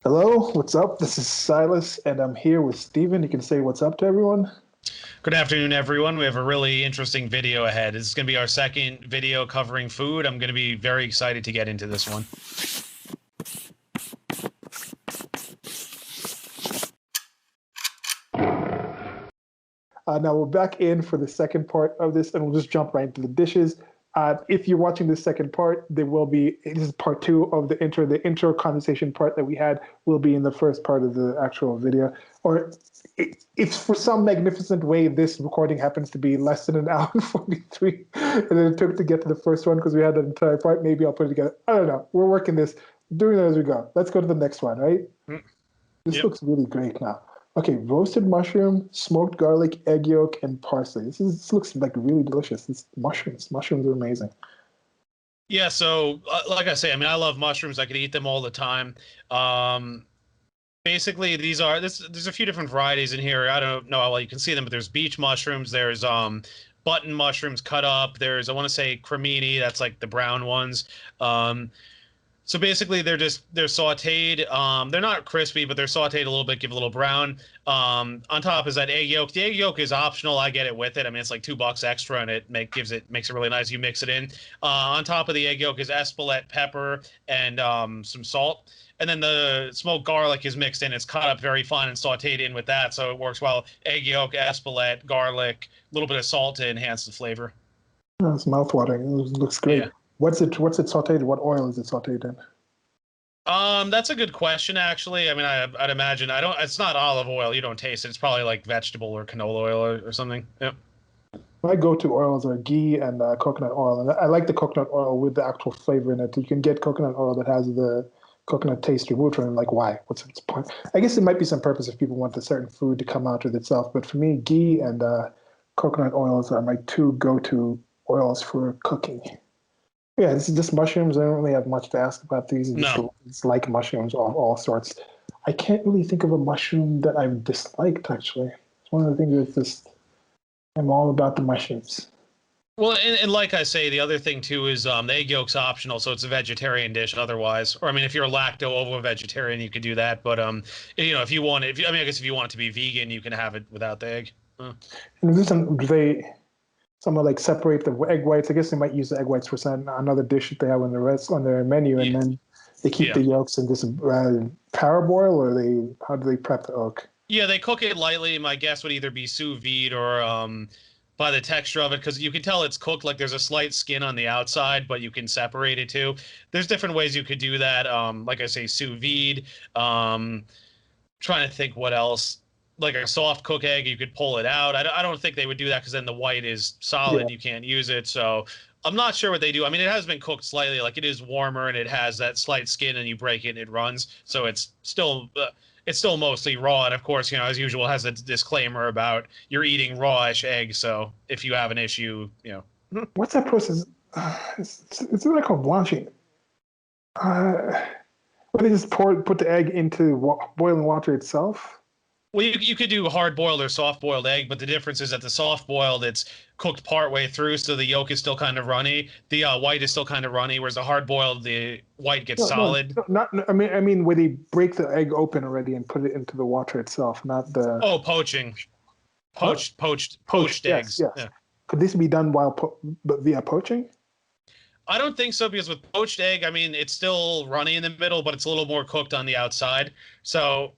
Hello, what's up? This is Silas, and I'm here with Steven. You can say what's up to everyone. Good afternoon, everyone. We have a really interesting video ahead. This is going to be our second video covering food. I'm going to be very excited to get into this one. Now we're back in for the second part of this, and we'll just jump right into the dishes. If you're watching the second part, there will be this is part two of the intro. The intro conversation part that we had will be in the first part of the actual video. Or if for some magnificent way this recording happens to be less than an hour and 43, and then it took to get to the first one because we had an entire part, maybe I'll put it together. I don't know. We're working this, doing it as we go. Let's go to the next one, right? This Yep. looks really great now. Okay, roasted mushroom, smoked garlic, egg yolk, and parsley. This looks like really delicious. It's mushrooms. Mushrooms are amazing. Yeah, so like I say, I mean, I love mushrooms. I could eat them all the time. Um, Basically, there's a few different varieties in here. I don't know how well you can see them, but there's beach mushrooms. There's button mushrooms cut up. There's I want to say cremini. That's like the brown ones. Um, So basically, they're sautéed. They're not crispy, but they're sautéed a little bit, give a little brown. On top is that egg yolk. The egg yolk is optional. I get it with it. I mean, it's like $2 extra, and makes it really nice. You mix it in. On top of the egg yolk is espelette pepper and some salt, and then the smoked garlic is mixed in. It's cut up very fine and sautéed in with that, so it works well. Egg yolk, espelette, garlic, a little bit of salt to enhance the flavor. Oh, it's mouthwatering. It looks great. Yeah. What's it sautéed? What oil is it sautéed in? That's a good question, actually. I mean, I'd imagine I don't. It's not olive oil. You don't taste it. It's probably like vegetable or canola oil or something. Yep. My go-to oils are ghee and coconut oil, and I like the coconut oil with the actual flavor in it. You can get coconut oil that has the coconut taste removed from it. I'm like, why? What's its point? I guess it might be some purpose if people want a certain food to come out with itself. But for me, ghee and coconut oils are my two go-to oils for cooking. Yeah, this is just mushrooms. I don't really have much to ask about these. No. It's like mushrooms of all sorts. I can't really think of a mushroom that I've disliked, actually. It's one of the things that's just, I'm all about the mushrooms. Well, and like I say, the other thing too is the egg yolk's optional, so it's a vegetarian dish otherwise. Or I mean, if you're a lacto-ovo vegetarian, you could do that. But if you want, I mean, I guess if you want it to be vegan, you can have it without the egg. And this one, do they somehow like separate the egg whites? I guess they might use the egg whites for another dish that they have on on their menu, and Yeah. then they keep Yeah. the yolks in this parboil, or how do they prep the yolk? Yeah, they cook it lightly. My guess would either be sous vide or by the texture of it, because you can tell it's cooked. Like there's a slight skin on the outside, but you can separate it too. There's different ways you could do that. Like I say, sous vide. Trying to think what else. Like a soft cook egg, you could pull it out. I don't think they would do that because then the white is Yeah, solid. You can't use it. So I'm not sure what they do. I mean, it has been cooked slightly. Like it is warmer and it has that slight skin, and you break it and it runs. So it's still mostly raw. And of course, as usual, has a disclaimer about you're eating rawish eggs. So if you have an issue, what's that process? It's what I call blanching. Uh, where they just put the egg into boiling water itself. well, you could do hard boiled or soft boiled egg, but the difference is that the soft boiled, it's cooked part way through, so the yolk is still kind of runny. The white is still kind of runny, whereas the hard boiled, the white gets No, no, solid. no, not. I mean, where they break the egg open already and put it into the water itself, not the Oh, poaching, what? poached Yes, eggs. yes. Yeah. Could this be done but via poaching? I don't think so because with poached egg, I mean, it's still runny in the middle, but it's a little more cooked on the outside. So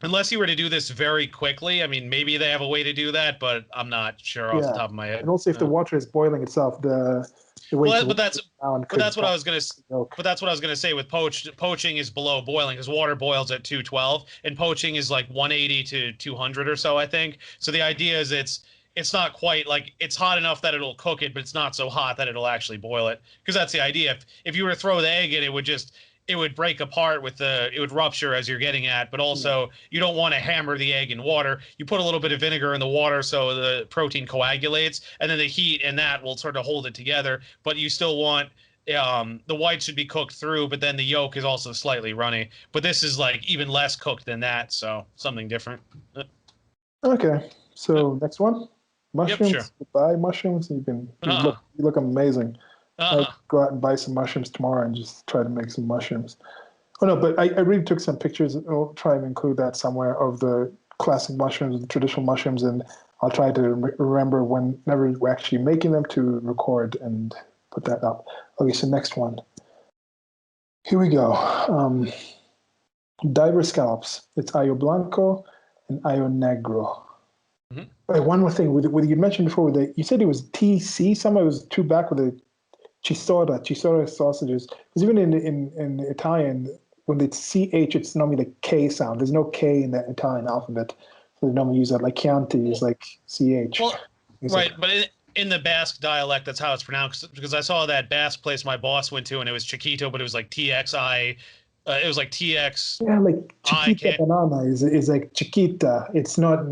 unless you were to do this very quickly, I mean, maybe they have a way to do that, but I'm not sure off the Yeah, top of my and head. also if the No. water is boiling itself, the way Well, to but down but could that's what I was gonna milk. but that's what I was gonna say with poaching is below boiling because water boils at 212 and poaching is like 180 to 200 or so, I think. So the idea is it's not quite like it's hot enough that it'll cook it, but it's not so hot that it'll actually boil it. Because that's the idea. If you were to throw the egg in, it would break apart it would rupture as you're getting at, but Yeah. also you don't want to hammer the egg in water. You put a little bit of vinegar in the water so the protein coagulates, and then the heat and that will sort of hold it together. But you still want the white should be cooked through, but then the yolk is also slightly runny. But this is like even less cooked than that, so something different. Okay, Yep, so next one, yep, sure. mushrooms. Buy mushrooms. Uh-huh. You look amazing. I Uh-huh. go out and buy some mushrooms tomorrow and just try to make some mushrooms. Oh no, but I really took some pictures. I'll try and include that somewhere of the classic mushrooms, the traditional mushrooms, and I'll try to remember whenever we're actually making them to record and put that up. Okay, so next one. Here we go. Diver scallops. It's ayo blanco and ayo negro. Mhm. One more thing, with you mentioned before, you said it was TC. Somebody was two back with the chisora sausages. Because even in Italian, when it's CH, it's normally the K sound. There's no K in the Italian alphabet. So they normally use that. Like Chianti is like CH. Well, It's right, like, but in the Basque dialect, that's how it's pronounced. Because I saw that Basque place my boss went to, and it was Chiquito, but it was like TXI. It was like yeah, like TXI. Chiquita banana is like Chiquita. It's not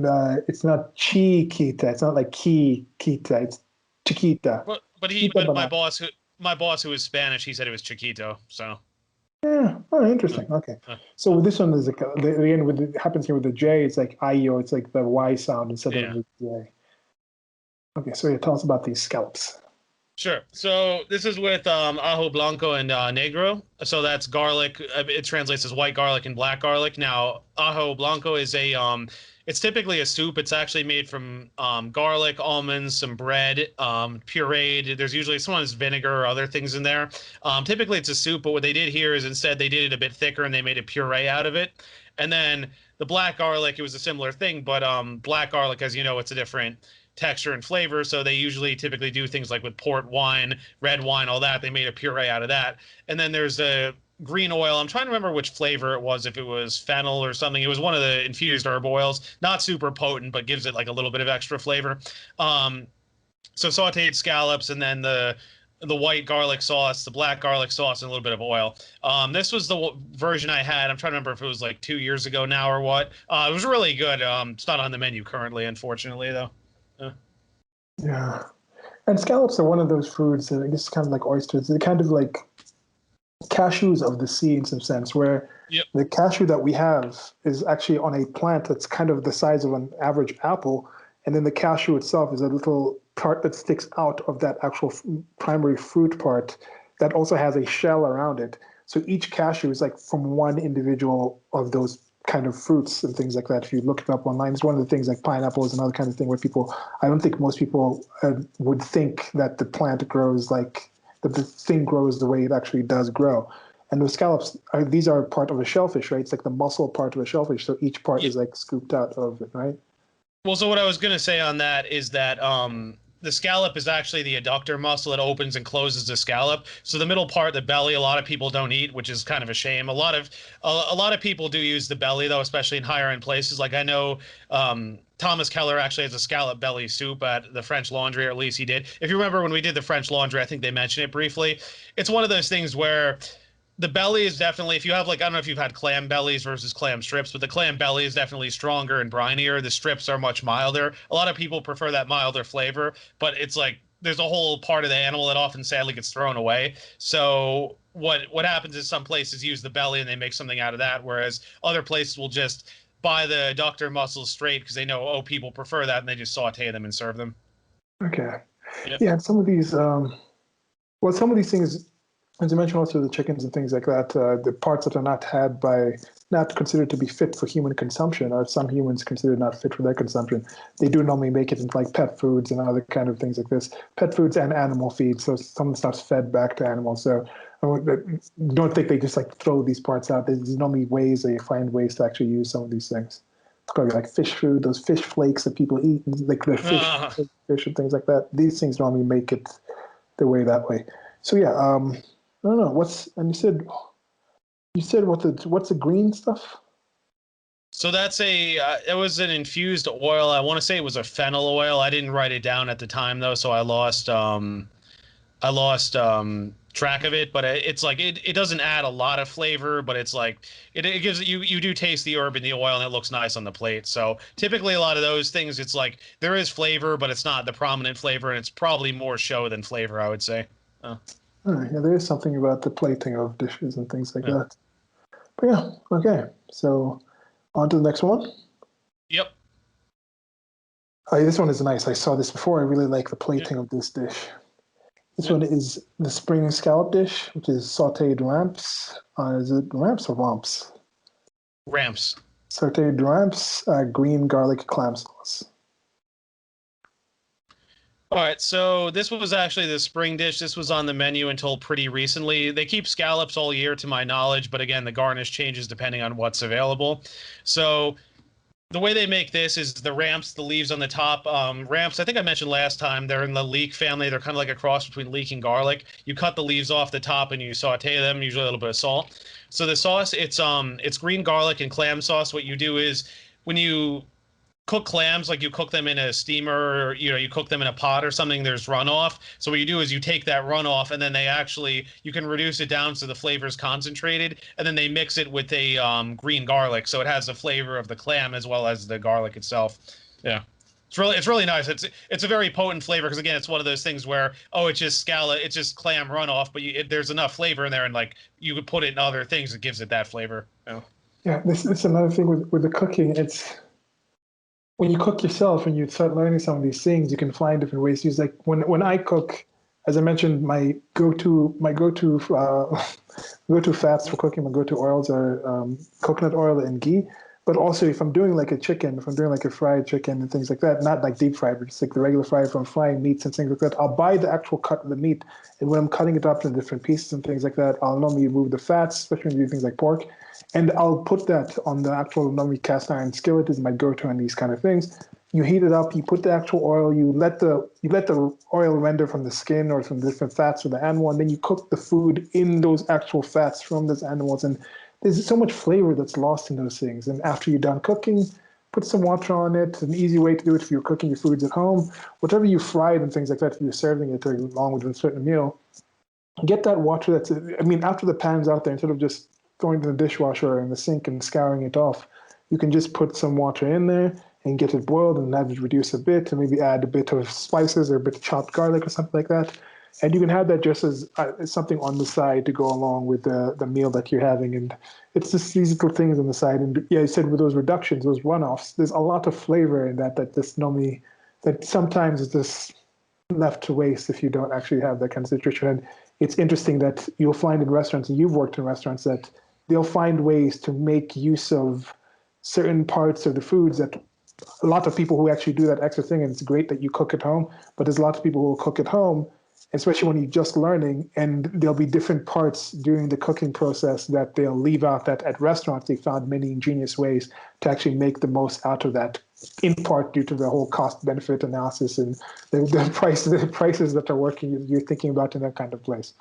Chiquita. It's not like Kita. It's Chiquita. Chiquita But banana. my boss who was Spanish, he said it was Chiquito. So Yeah. Oh, uh, interesting. Okay. uh, So with this one, there's like again with it happens here with the J. It's like IO. It's like the Y sound instead of yeah. the J. Okay. So yeah, tell us about these scallops. Sure. So this is with ajo blanco and negro. So that's garlic. It translates as white garlic and black garlic. Now, ajo blanco is it's typically a soup. It's actually made from garlic, almonds, some bread, pureed. There's usually sometimes vinegar or other things in there. Typically, it's a soup, but what they did here is instead they did it a bit thicker and they made a puree out of it. And then the black garlic, it was a similar thing, but black garlic, as you know, it's a different texture and flavor. So they usually typically do things like with port wine, red wine, all that. They made a puree out of that. And then there's a green oil. I'm trying to remember which flavor it was, if it was fennel or something. It was one of the infused herb oils, not super potent, but gives it like a little bit of extra flavor. So sauteed scallops and then the white garlic sauce, the black garlic sauce, and a little bit of oil. This was the version I had. I'm trying to remember if it was like 2 years ago now or what. It was really good. It's not on the menu currently, unfortunately, though. Yeah. And scallops are one of those foods that I guess kind of like oysters. They're kind of like cashews of the sea in some sense, where Yep. the cashew that we have is actually on a plant that's kind of the size of an average apple, and then the cashew itself is a little part that sticks out of that actual primary fruit part that also has a shell around it. So each cashew is like from one individual of those kind of fruits and things like that. If you look it up online, it's one of the things like pineapple is another kind of thing where people, I don't think most people would think that the plant grows like that the thing grows the way it actually does grow. And the scallops these are part of a shellfish, right? It's like the muscle part of a shellfish. So each part Yeah. is like scooped out of it, right? Well, so what I was going to say on that is that the scallop is actually the adductor muscle that opens and closes the scallop. So the middle part, the belly, a lot of people don't eat, which is kind of a shame. A lot of people do use the belly though, especially in higher end places. Like I know Thomas Keller actually has a scallop belly soup at the French Laundry, or at least he did. If you remember when we did the French Laundry, I think they mentioned it briefly. It's one of those things where the belly is definitely, if you have like, I don't know if you've had clam bellies versus clam strips, but the clam belly is definitely stronger and brinier. The strips are much milder. A lot of people prefer that milder flavor, but it's like there's a whole part of the animal that often sadly gets thrown away. So what happens is some places use the belly and they make something out of that, whereas other places will just buy the adductor muscles straight because they know, oh, people prefer that, and they just saute them and serve them. Okay. Yep. Yeah, and some of these things, as you mentioned, also the chickens and things like that, the parts that are not considered to be fit for human consumption, or some humans consider not fit for their consumption, they do normally make it into like pet foods and other kind of things like this, pet foods and animal feed. So some of the stuff's fed back to animals. So I don't think they just like throw these parts out. There's normally ways they find ways to actually use some of these things. It's probably like fish food, those fish flakes that people eat, like the fish and things like that. These things normally make it the way. So yeah, I don't know and you said what's the green stuff? So that's it was an infused oil. I want to say it was a fennel oil. I didn't write it down at the time though, so I lost track of it. But it's like it doesn't add a lot of flavor, but it's like it gives you do taste the herb in the oil and it looks nice on the plate. So typically a lot of those things, it's like there is flavor, but it's not the prominent flavor, and it's probably more show than flavor, I would say. Yeah, there is something about the plating of dishes and things like Yeah. that. But yeah, okay. So on to the next one. Yep. This one is nice. I saw this before. I really like the plating of this dish. This one is the spring scallop dish, which is sautéed ramps. Is it ramps or romps? Ramps. Sautéed ramps, green garlic clam sauce. All right, so this was actually the spring dish. This was on the menu until pretty recently. They keep scallops all year, to my knowledge, but again, the garnish changes depending on what's available. So the way they make this is the ramps, the leaves on the top. Ramps, I think I mentioned last time, they're in the leek family. They're kind of like a cross between leek and garlic. You cut the leaves off the top and you saute them, usually a little bit of salt. So the sauce, it's green garlic and clam sauce. What you do is when you cook clams, like you cook them in a steamer, or you cook them in a pot or something, there's runoff. So what you do is you take that runoff and then you can reduce it down so the flavor is concentrated, and then they mix it with a green garlic, so it has the flavor of the clam as well as the garlic itself. Yeah, it's really nice. It's a very potent flavor because again, it's one of those things where it's just scallop, it's just clam runoff, but there's enough flavor in there, and like you could put it in other things that gives it that flavor. Yeah, this is another thing with the cooking. It's when you cook yourself and you start learning some of these things, you can find different ways to use. Like when I cook, as I mentioned, my go-to go-to fats for cooking, my go-to oils are coconut oil and ghee. But also, if I'm doing like a chicken, if I'm doing like a fried chicken and things like that, not like deep fried, but just like the regular fried, if I'm frying meats and things like that, I'll buy the actual cut of the meat. And when I'm cutting it up into different pieces and things like that, I'll normally remove the fats, especially when you do things like pork. And I'll put that on the actual normally cast iron skillet is my go-to on these kind of things. You heat it up, you put the actual oil, you let the oil render from the skin or from the different fats of the animal, and then you cook the food in those actual fats from those animals. And there's so much flavor that's lost in those things. And after you're done cooking, put some water on it. An easy way to do it if you're cooking your foods at home. Whatever you fried and things like that, if you're serving it along with a certain meal, get that water after the pan's out there, instead of just throwing it in the dishwasher or in the sink and scouring it off, you can just put some water in there and get it boiled and have it reduce a bit and maybe add a bit of spices or a bit of chopped garlic or something like that. And you can have that just as something on the side to go along with the meal that you're having. And it's just these little things on the side. And yeah, I said with those reductions, those runoffs, there's a lot of flavor in that sometimes is just left to waste if you don't actually have that kind of situation. And it's interesting that you'll find in restaurants, and you've worked in restaurants, that they'll find ways to make use of certain parts of the foods that a lot of people who actually do that extra thing, and it's great that you cook at home, but there's a lot of people who will cook at home, especially when you're just learning, and there'll be different parts during the cooking process that they'll leave out that at restaurants they found many ingenious ways to actually make the most out of that, in part due to the whole cost benefit analysis and the prices that are working you're thinking about in that kind of place.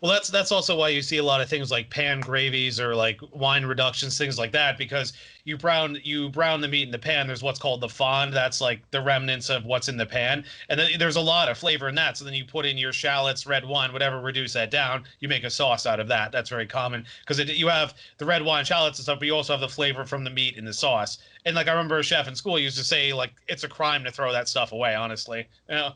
Well, that's also why you see a lot of things like pan gravies or like wine reductions, things like that, because you brown the meat in the pan. There's what's called the fond. That's like the remnants of what's in the pan, and then there's a lot of flavor in that. So then you put in your shallots, red wine, whatever, reduce that down. You make a sauce out of that. That's very common because you have the red wine, shallots and stuff, but you also have the flavor from the meat in the sauce. And like I remember a chef in school used to say, like, it's a crime to throw that stuff away. Honestly, yeah.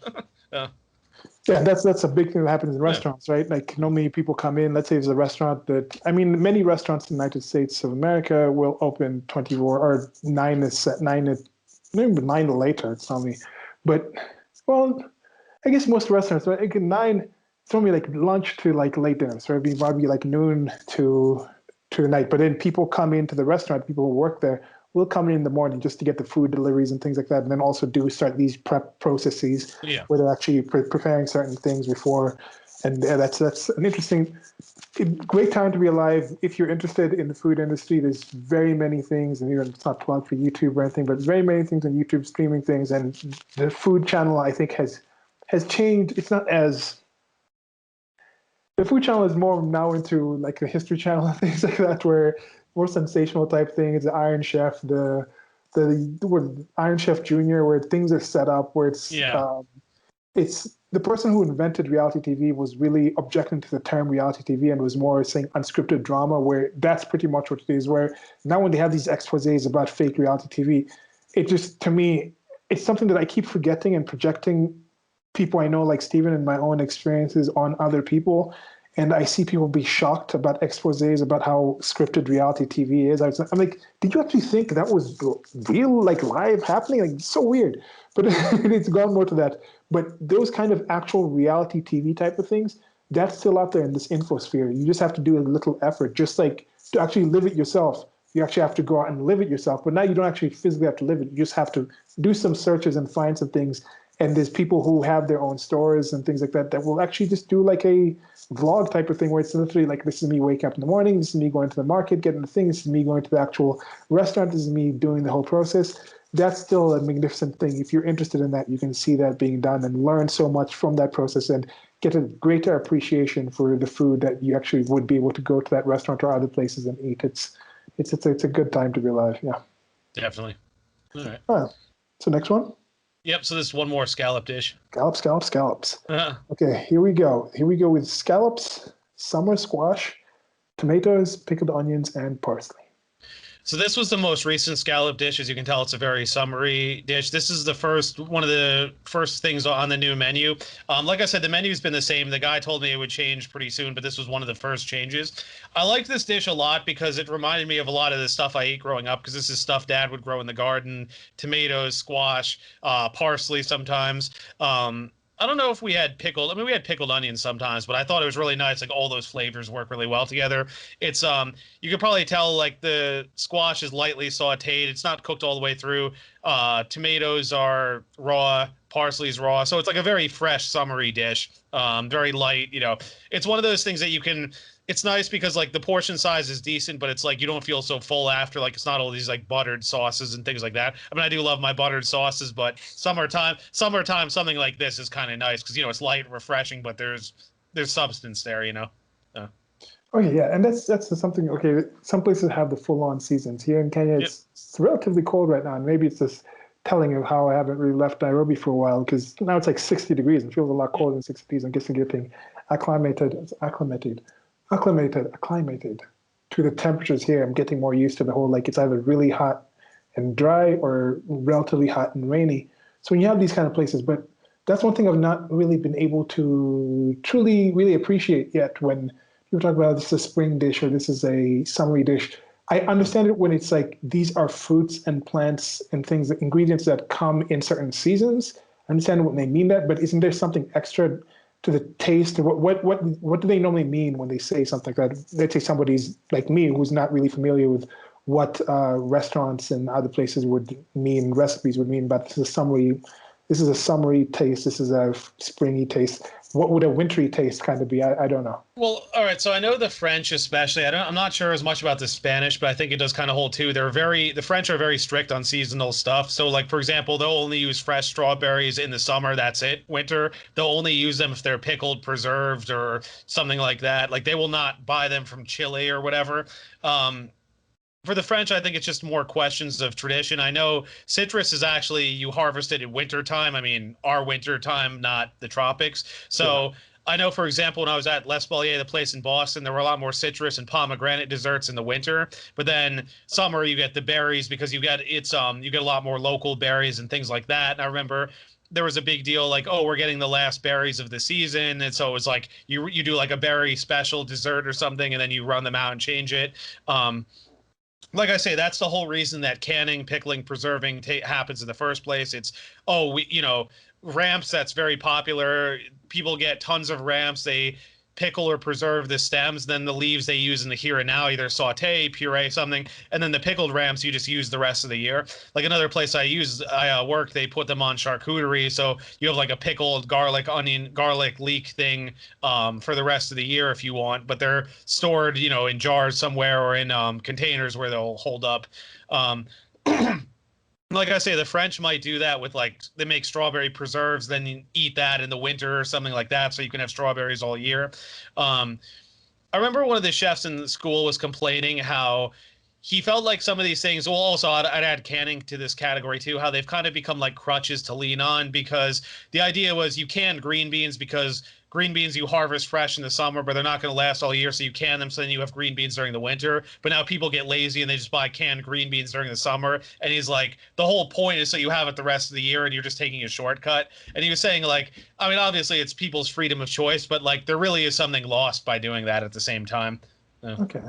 Yeah, that's a big thing that happens in restaurants, right? Like normally people come in, let's say there's a restaurant many restaurants in the United States of America will open 24 or 9 is set, 9 at maybe 9 or later, it's normally. But well, I guess most restaurants, right? Like 9, it's normally like lunch to like late dinner. So it'd be probably like noon to night. But then people come into the restaurant, people who work there will come in the morning just to get the food deliveries and things like that, and then also do start these prep processes where they're actually preparing certain things before. And that's an interesting, great time to be alive. If you're interested in the food industry, there's very many things, and it's not plug for YouTube or anything, but very many things on YouTube, streaming things, and the food channel I think has changed. It's not as the food channel is more now into like a history channel and things like that, where more sensational type things, the Iron Chef, the Iron Chef Junior, where things are set up, where it's the person who invented reality TV was really objecting to the term reality TV and was more saying unscripted drama, where that's pretty much what it is. Where now when they have these exposés about fake reality TV, it just, to me, it's something that I keep forgetting and projecting people I know like Steven and my own experiences on other people. and I see people be shocked about exposés about how scripted reality TV is. I'm like, did you actually think that was real, like live happening? Like, it's so weird. But it's gone more to that. But those kind of actual reality TV type of things, that's still out there in this infosphere. You just have to do a little effort, just like to actually live it yourself. You actually have to go out and live it yourself. But now you don't actually physically have to live it. You just have to do some searches and find some things. And there's people who have their own stores and things like that that will actually just do like a vlog type of thing where it's literally like, this is me waking up in the morning, this is me going to the market, getting the thing, this is me going to the actual restaurant, this is me doing the whole process. That's still a magnificent thing. If you're interested in that, you can see that being done and learn so much from that process and get a greater appreciation for the food that you actually would be able to go to that restaurant or other places and eat. It's a good time to be alive. Yeah. Definitely. All right. So next one. Yep. So this is one more scallop dish. Scallops. Okay, here we go. Here we go with scallops, summer squash, tomatoes, pickled onions, and parsley. So this was the most recent scallop dish. As you can tell, it's a very summery dish. This is one of the first things on the new menu. Like I said, the menu's been the same. The guy told me it would change pretty soon, but this was one of the first changes. I liked this dish a lot because it reminded me of a lot of the stuff I ate growing up, because this is stuff Dad would grow in the garden: tomatoes, squash, parsley sometimes. I don't know if we had pickled. I mean, we had pickled onions sometimes, but I thought it was really nice. Like, all those flavors work really well together. It's you could probably tell like the squash is lightly sautéed. It's not cooked all the way through. Tomatoes are raw, parsley's raw, so it's like a very fresh, summery dish. Very light. You know, it's one of those things that you can. It's nice because like the portion size is decent, but it's like you don't feel so full after. Like, it's not all these like buttered sauces and things like that. I mean, I do love my buttered sauces, but summertime, something like this is kind of nice because, you know, it's light and refreshing, but there's substance there, you know. Okay, yeah, and that's something. Okay, some places have the full-on seasons. Here in Kenya, it's relatively cold right now, and maybe it's just telling of how I haven't really left Nairobi for a while, because now it's like 60 degrees and feels a lot colder than 60 degrees. I'm guessing getting acclimated to the temperatures here. I'm getting more used to the whole, like, it's either really hot and dry or relatively hot and rainy. So when you have these kind of places, but that's one thing I've not really been able to truly really appreciate yet. When people talk about this is a spring dish or this is a summery dish, I understand it when it's like these are fruits and plants and things, ingredients that come in certain seasons. I understand when they mean that, but isn't there something extra to the taste? What do they normally mean when they say something like that? Let's say somebody's like me who's not really familiar with what restaurants and other places would mean, recipes would mean, but this is a summery taste, this is a springy taste. What would a wintry taste kind of be? I don't know. Well, all right. So I know the French, especially. I'm not sure as much about the Spanish, but I think it does kind of hold too. The French are very strict on seasonal stuff. So, like, for example, they'll only use fresh strawberries in the summer. That's it. Winter, they'll only use them if they're pickled, preserved, or something like that. Like, they will not buy them from Chile or whatever. For the French, I think it's just more questions of tradition. I know citrus is actually, you harvest it in winter time. I mean, our winter time, not the tropics. So yeah. I know, for example, when I was at L'Espalier, the place in Boston, there were a lot more citrus and pomegranate desserts in the winter. But then summer, you get the berries because you get a lot more local berries and things like that. And I remember there was a big deal like, oh, we're getting the last berries of the season. And so it was like you do like a berry special dessert or something, and then you run them out and change it. Like I say, that's the whole reason that canning, pickling, preserving happens in the first place. It's, ramps, that's very popular. People get tons of ramps. They pickle or preserve the stems. Then the leaves they use in the here and now, either saute, puree, something. And then the pickled ramps you just use the rest of the year. Like another place I work, they put them on charcuterie. So you have like a pickled garlic leek thing for the rest of the year if you want. But they're stored, in jars somewhere or in containers where they'll hold up. Like I say, the French might do that with, like, they make strawberry preserves, then you eat that in the winter or something like that, so you can have strawberries all year. I remember one of the chefs in school was complaining how he felt like some of these things. Well, also I'd add canning to this category too. How they've kind of become like crutches to lean on, because the idea was you canned green beans because green beans you harvest fresh in the summer, but they're not going to last all year, so you can them. So then you have green beans during the winter. But now people get lazy and they just buy canned green beans during the summer. And he's like, the whole point is so you have it the rest of the year, and you're just taking a shortcut. And he was saying like, I mean, obviously it's people's freedom of choice, but like there really is something lost by doing that at the same time. Yeah. Okay.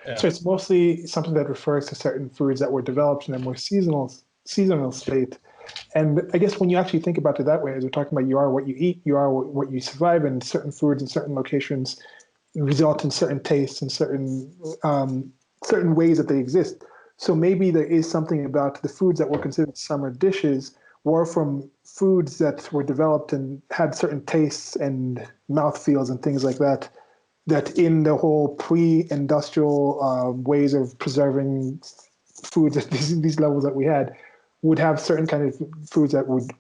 Yeah. So it's mostly something that refers to certain foods that were developed in a more seasonal state. And I guess when you actually think about it that way, as we're talking about, you are what you eat, you are what you survive, and certain foods in certain locations result in certain tastes and certain ways that they exist. So maybe there is something about the foods that were considered summer dishes were from foods that were developed and had certain tastes and mouthfeels and things like that, that in the whole pre-industrial ways of preserving foods at these levels that we had, would have certain kind of foods that would,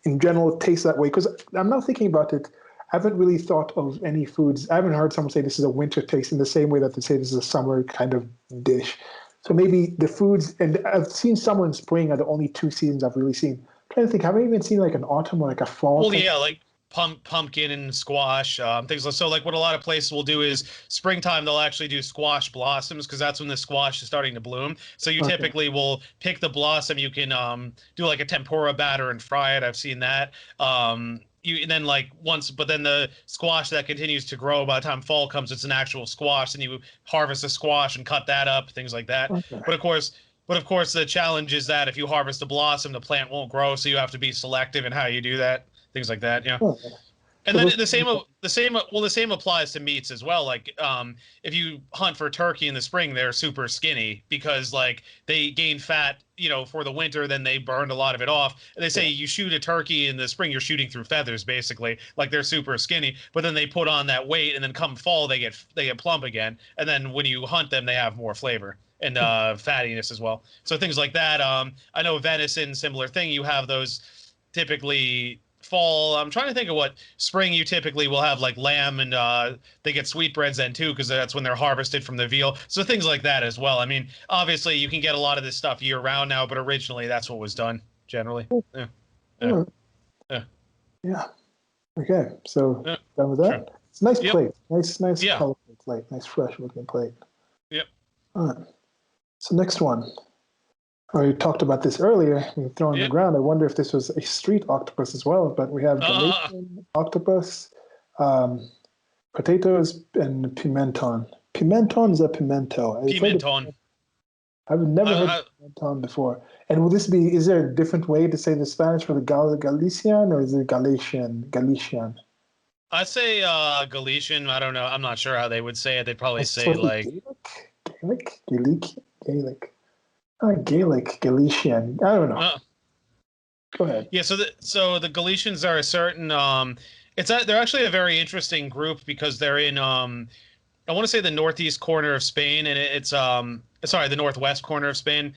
in general, taste that way. Because I'm not thinking about it. I haven't really thought of any foods. I haven't heard someone say this is a winter taste in the same way that they say this is a summer kind of dish. So maybe the foods, and I've seen summer and spring are the only two seasons I've really seen. I'm trying to think, have I even seen like an autumn or like a fall? Well, yeah, like pumpkin and squash, things like so. Like what a lot of places will do is springtime they'll actually do squash blossoms because that's when the squash is starting to bloom. So you Okay. typically will pick the blossom. You can do like a tempura batter and fry it. I've seen that. You and then like once, but then the squash that continues to grow by the time fall comes, it's an actual squash, and you harvest the squash and cut that up, things like that. Okay. But of course. But of course, the challenge is that if you harvest a blossom, the plant won't grow, so you have to be selective in how you do that, things like that. Yeah. Okay. And So then those, the same applies to meats as well. Like if you hunt for turkey in the spring, they're super skinny because like they gain fat, for the winter, then they burned a lot of it off. And they say you shoot a turkey in the spring, you're shooting through feathers basically. Like they're super skinny, but then they put on that weight, and then come fall they get plump again. And then when you hunt them, they have more flavor and fattiness as well. So things like that. I know venison, similar thing. You have those typically fall. I'm trying to think of what spring you typically will have, like lamb, and they get sweetbreads then too because that's when they're harvested from the veal. So things like that as well. I mean, obviously you can get a lot of this stuff year round now, but originally that's what was done generally. Yeah. Yeah. Yeah. yeah. Okay. So Yeah. done with that. Sure. It's a nice Yep. plate. Nice Yeah. colorful plate. Nice fresh looking plate. Yep. All right. So next one. We talked about this earlier. We throw on the ground. I wonder if this was a street octopus as well. But we have Galician octopus, potatoes, and pimenton. Pimenton is a pimento. Pimenton. I've never heard of pimenton before. And will this be? Is there a different way to say the Spanish for the Galician, or is it Galician? Galician. I say Galician. I don't know. I'm not sure how they would say it. They'd probably say like Gaelic. Gaelic, Galician. I don't know. Go ahead. Yeah, so the Galicians are a certain they're actually a very interesting group because they're in I want to say the northeast corner of Spain, and it's the northwest corner of Spain,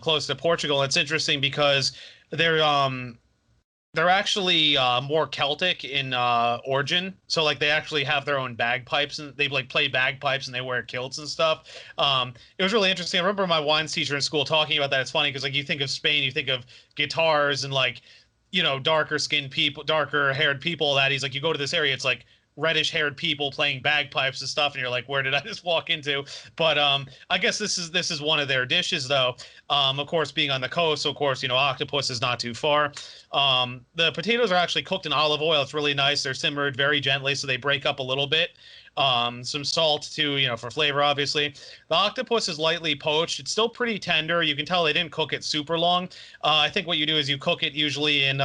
close to Portugal. It's interesting because they're actually more Celtic in origin. So like they actually have their own bagpipes, and they like play bagpipes, and they wear kilts and stuff. It was really interesting. I remember my wines teacher in school talking about that. It's funny because like you think of Spain, you think of guitars and like darker skinned people, darker haired people. That he's like you go to this area, it's like reddish haired people playing bagpipes and stuff, and you're like, where did I just walk into? But I guess this is one of their dishes though. Of course, being on the coast, so of course octopus is not too far. The potatoes are actually cooked in olive oil. It's really nice. They're simmered very gently, so they break up a little bit. Some salt too, for flavor, obviously. The octopus is lightly poached. It's still pretty tender. You can tell they didn't cook it super long. I think what you do is you cook it usually in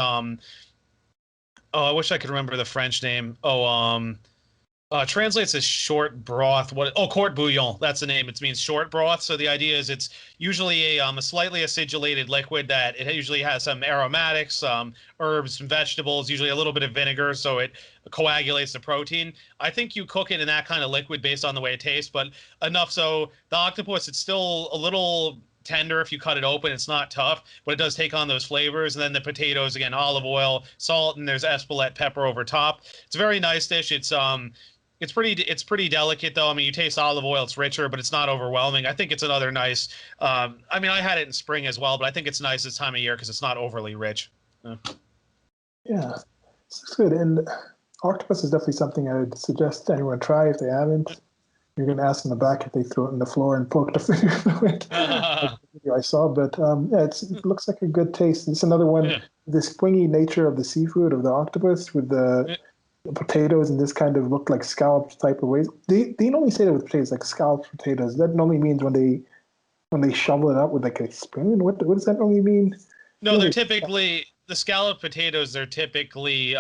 I wish I could remember the French name. Translates as short broth. Court bouillon. That's the name. It means short broth. So the idea is it's usually a slightly acidulated liquid that it usually has some aromatics, some herbs, some vegetables, usually a little bit of vinegar, so it coagulates the protein. I think you cook it in that kind of liquid based on the way it tastes, but enough so the octopus, it's still a little tender if you cut it open. It's not tough, but it does take on those flavors. And then the potatoes, again, olive oil, salt, and there's Espelette pepper over top. It's a very nice dish. It's It's pretty delicate though. I mean, you taste olive oil, it's richer, but it's not overwhelming. I think it's another nice. I mean, I had it in spring as well, but I think it's nice this time of year because it's not overly rich. Yeah. Yeah, it's good. And octopus is definitely something I would suggest anyone try if they haven't. You're going to ask in the back if they throw it on the floor and poke the finger through it. Like the video I saw, but yeah, it looks like a good taste. It's another one. Yeah. The springy nature of the seafood of the octopus with the potatoes and this kind of look like scallops type of ways. They normally say that with potatoes, like scalloped potatoes. That normally means when they shovel it up with like a spoon. What does that normally mean? No, they're typically the scalloped potatoes. They're typically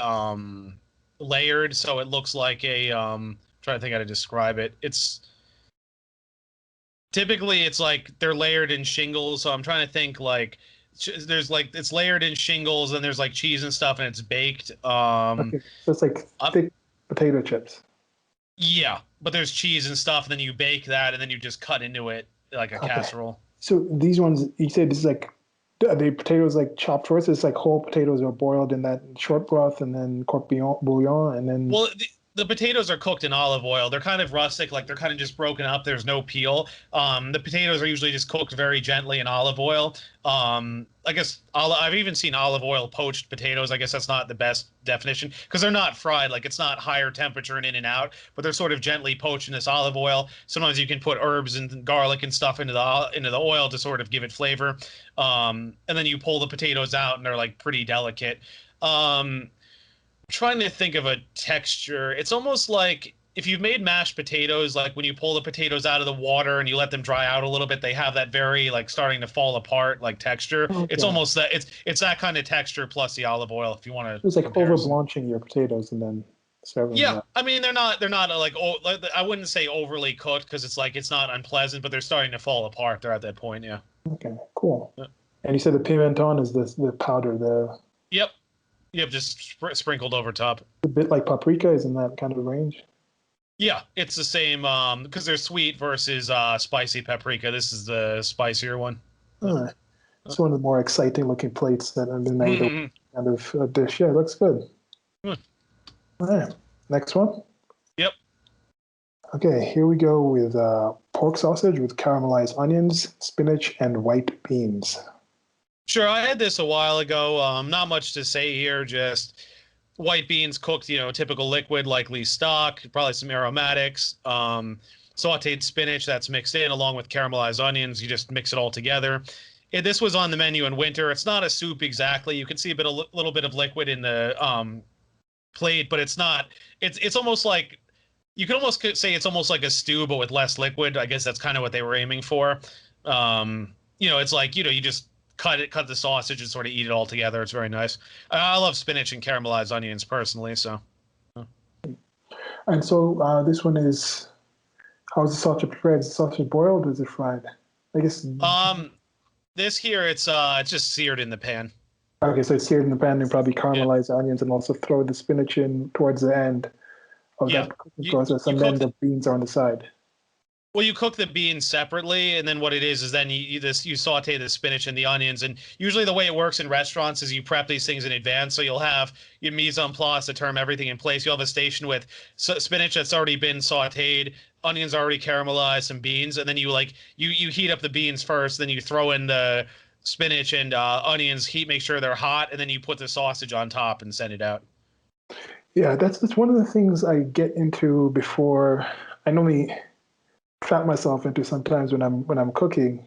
layered, so it looks like a trying to think how to describe it. It's typically it's like they're layered in shingles. So I'm trying to think like there's like it's layered in shingles and there's like cheese and stuff and it's baked. Okay, so it's like thick potato chips. Yeah, but there's cheese and stuff, and then you bake that, and then you just cut into it like a casserole. So these ones, you said this is like, are they potatoes like chopped first? It's like whole potatoes are boiled in that short broth and then court bouillon, and then. Well, the potatoes are cooked in olive oil. They're kind of rustic, like they're kind of just broken up. There's no peel. The potatoes are usually just cooked very gently in olive oil. I guess I've even seen olive oil poached potatoes. I guess that's not the best definition because they're not fried. Like it's not higher temperature and in and out, but they're sort of gently poached in this olive oil. Sometimes you can put herbs and garlic and stuff into the oil to sort of give it flavor. And then you pull the potatoes out and they're like pretty delicate. Trying to think of a texture. It's almost like if you've made mashed potatoes, like when you pull the potatoes out of the water and you let them dry out a little bit, they have that very like starting to fall apart like texture. Okay. It's almost that it's that kind of texture plus the olive oil if you want to. It's like over blanching your potatoes and then serving. Yeah, them. I mean they're not like I wouldn't say overly cooked because it's like it's not unpleasant, but they're starting to fall apart. They're at that point, yeah. Okay, cool. Yeah. And you said the pimenton is the powder, the. Yep. Yep, just sprinkled over top. A bit like paprika is in that kind of range. Yeah, it's the same because they're sweet versus spicy paprika. This is the spicier one. It's one of the more exciting looking plates that have been made kind of dish. Yeah, it looks good. All right, next one. Yep. Okay, here we go with pork sausage with caramelized onions, spinach, and white beans. Sure, I had this a while ago. Not much to say here, just white beans cooked, typical liquid, likely stock, probably some aromatics, sauteed spinach that's mixed in along with caramelized onions. You just mix it all together. This was on the menu in winter. It's not a soup exactly. You can see a little bit of liquid in the plate, but it's not. It's almost like you could almost say it's almost like a stew, but with less liquid. I guess that's kind of what they were aiming for. It's like you just cut the sausage and sort of eat it all together. It's very nice. I love spinach and caramelized onions personally. So. And so this one is, how's the sausage prepared? Is the sausage boiled or is it fried? I guess. This here it's just seared in the pan. Okay, so it's seared in the pan and probably caramelized onions and also throw the spinach in towards the end of that cooking process, and then the beans are on the side. Well, you cook the beans separately, and then what it is then you saute the spinach and the onions. And usually the way it works in restaurants is you prep these things in advance. So you'll have your mise en place, the term, everything in place. You'll have a station with spinach that's already been sauteed, onions already caramelized, some beans, and then you heat up the beans first, then you throw in the spinach and onions, make sure they're hot, and then you put the sausage on top and send it out. Yeah, that's one of the things I get into before. I normally trap myself into sometimes when I'm cooking.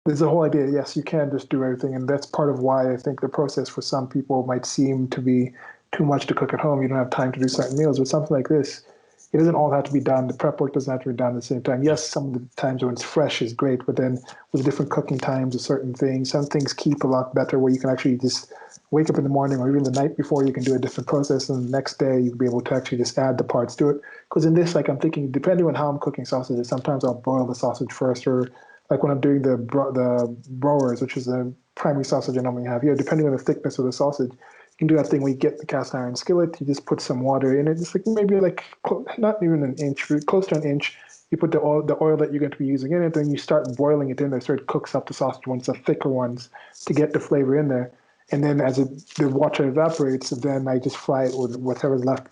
There's a whole idea, yes, you can just do everything, and that's part of why I think the process for some people might seem to be too much to cook at home. You don't have time to do certain meals. With something like this, it doesn't all have to be done. The prep work doesn't have to be done at the same time. Yes, some of the times when it's fresh is great, but then with different cooking times of certain things, some things keep a lot better where you can actually just wake up in the morning or even the night before, you can do a different process, and the next day you'll be able to actually just add the parts to it. Because in this, like I'm thinking, depending on how I'm cooking sausages, sometimes I'll boil the sausage first, or like when I'm doing the browers, which is the primary sausage I normally have here, depending on the thickness of the sausage, you can do that thing where you get the cast iron skillet, you just put some water in it, just like maybe like not even an inch, close to an inch. You put the oil that you're going to be using in it, then you start boiling it in there, so it cooks up the sausage once the thicker ones to get the flavor in there. And then as the water evaporates, then I just fry it with whatever's left,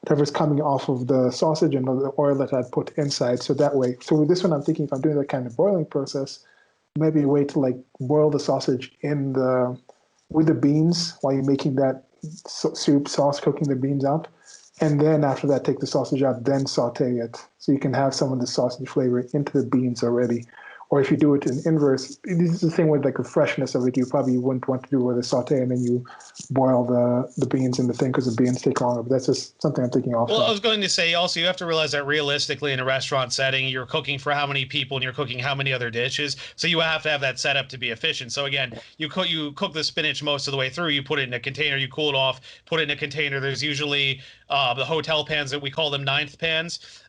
whatever's coming off of the sausage and the oil that I'd put inside. So that way, so with this one, I'm thinking if I'm doing that kind of boiling process, maybe a way to like boil the sausage in the with the beans while you're making that soup sauce, cooking the beans up, and then after that, take the sausage out, then saute it, so you can have some of the sausage flavor into the beans already. Or if you do it in inverse, this is the thing with like the freshness of it. You probably wouldn't want to do with a saute and then you boil the beans in the thing because the beans take longer. But that's just something I'm thinking off. Well, I was going to say also you have to realize that realistically in a restaurant setting, you're cooking for how many people and you're cooking how many other dishes. So you have to have that set up to be efficient. So again, you cook the spinach most of the way through. You put it in a container, you cool it off, put it in a container. There's usually the hotel pans that we call them ninth pans.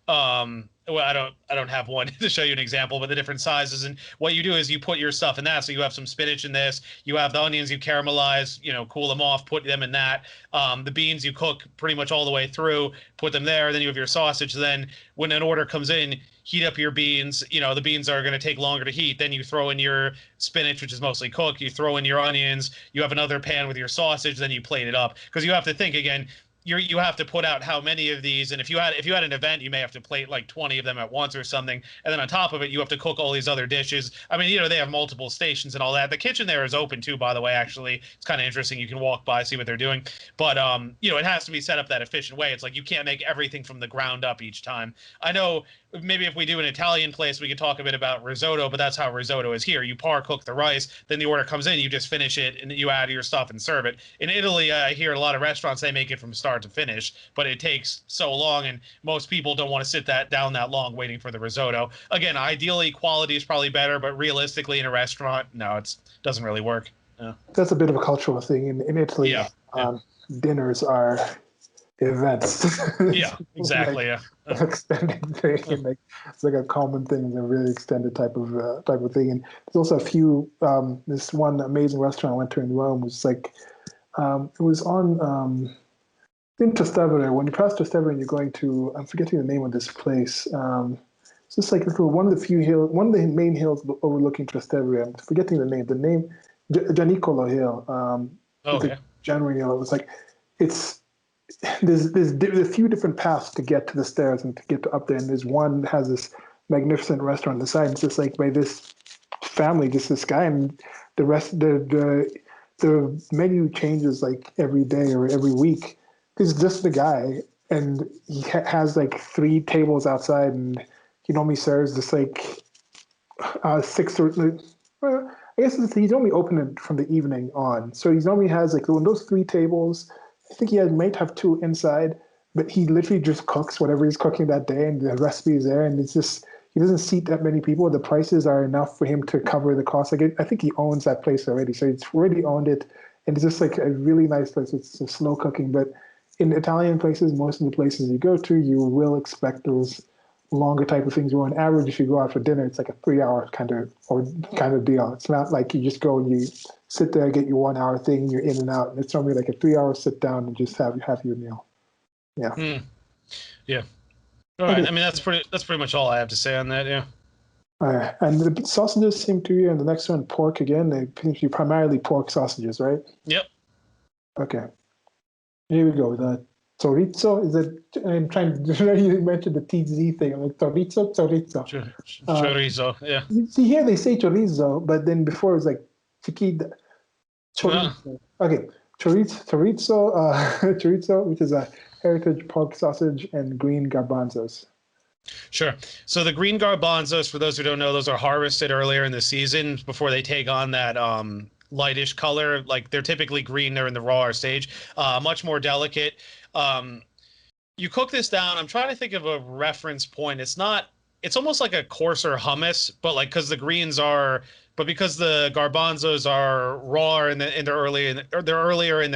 Well, I don't have one to show you an example, but the different sizes. And what you do is you put your stuff in that. So you have some spinach in this, you have the onions, you caramelize, cool them off, put them in that. The beans you cook pretty much all the way through, put them there. Then you have your sausage. Then when an order comes in, heat up your beans. The beans are going to take longer to heat. Then you throw in your spinach, which is mostly cooked. You throw in your onions. You have another pan with your sausage. Then you plate it up because you have to think again. You have to put out how many of these, and if you had an event, you may have to plate like 20 of them at once or something, and then on top of it, you have to cook all these other dishes. I mean, they have multiple stations and all that. The kitchen there is open too, by the way. Actually, it's kind of interesting. You can walk by, see what they're doing, but it has to be set up that efficient way. It's like you can't make everything from the ground up each time. I know maybe if we do an Italian place, we could talk a bit about risotto, but that's how risotto is here. You cook the rice, then the order comes in, you just finish it, and you add your stuff and serve it. In Italy, I hear a lot of restaurants, they make it from start to finish, but it takes so long, and most people don't want to sit down that long waiting for the risotto. Again, ideally, quality is probably better, but realistically, in a restaurant, no, it doesn't really work. Yeah. That's a bit of a cultural thing in Italy. Yeah. Dinners are events. Yeah, exactly. Like extended thing, and like it's like a common thing, a really extended type of thing. And there's also a few. This one amazing restaurant I went to in Rome was like, it was on in Trastevere. When you pass Trastevere and you're going to, I'm forgetting the name of this place. It's just like one of the main hills overlooking Trastevere. I'm forgetting the name. The name, Gianicolo Hill. Okay. January Hill. It was like, there's a few different paths to get to the stairs and to get up there. And there's one that has this magnificent restaurant on the side. It's just like by this family, just this guy, and the rest, the menu changes like every day or every week. It's just the guy, and he has like 3 tables outside, and he normally serves just like 6 or well, I guess he's normally open from the evening on. So he normally has like when those 3 tables. I think might have 2 inside, but he literally just cooks whatever he's cooking that day, and the recipe is there, and it's just he doesn't seat that many people. The prices are enough for him to cover the cost. Like I think he owns that place already, so he's already owned it, and it's just like a really nice place. It's a slow cooking, but in Italian places, most of the places you go to, you will expect those longer type of things. Where on average, if you go out for dinner, it's like a 3-hour kind of deal. It's not like you just go and you sit there, get your 1-hour thing, you're in and out. And it's normally like a 3-hour sit down and just have your meal. Yeah. Yeah. All right. I mean, that's pretty much all I have to say on that. Yeah. All right. And the sausages seem to be, and the next one, pork again. They seem to be primarily pork sausages, right? Yep. Okay. Here we go. The chorizo is it? I'm trying to. You mentioned the TZ thing. I'm like chorizo. Chorizo. Yeah. See here they say chorizo, but then before it was like chiquita. Chorizo. Okay. Chorizo, which is a heritage pork sausage, and green garbanzos. Sure. So the green garbanzos, for those who don't know, those are harvested earlier in the season before they take on that lightish color. Like they're typically green, they're in the raw stage. Much more delicate. You cook this down. I'm trying to think of a reference point. It's almost like a coarser hummus, but like because because the garbanzos are raw and they're earlier in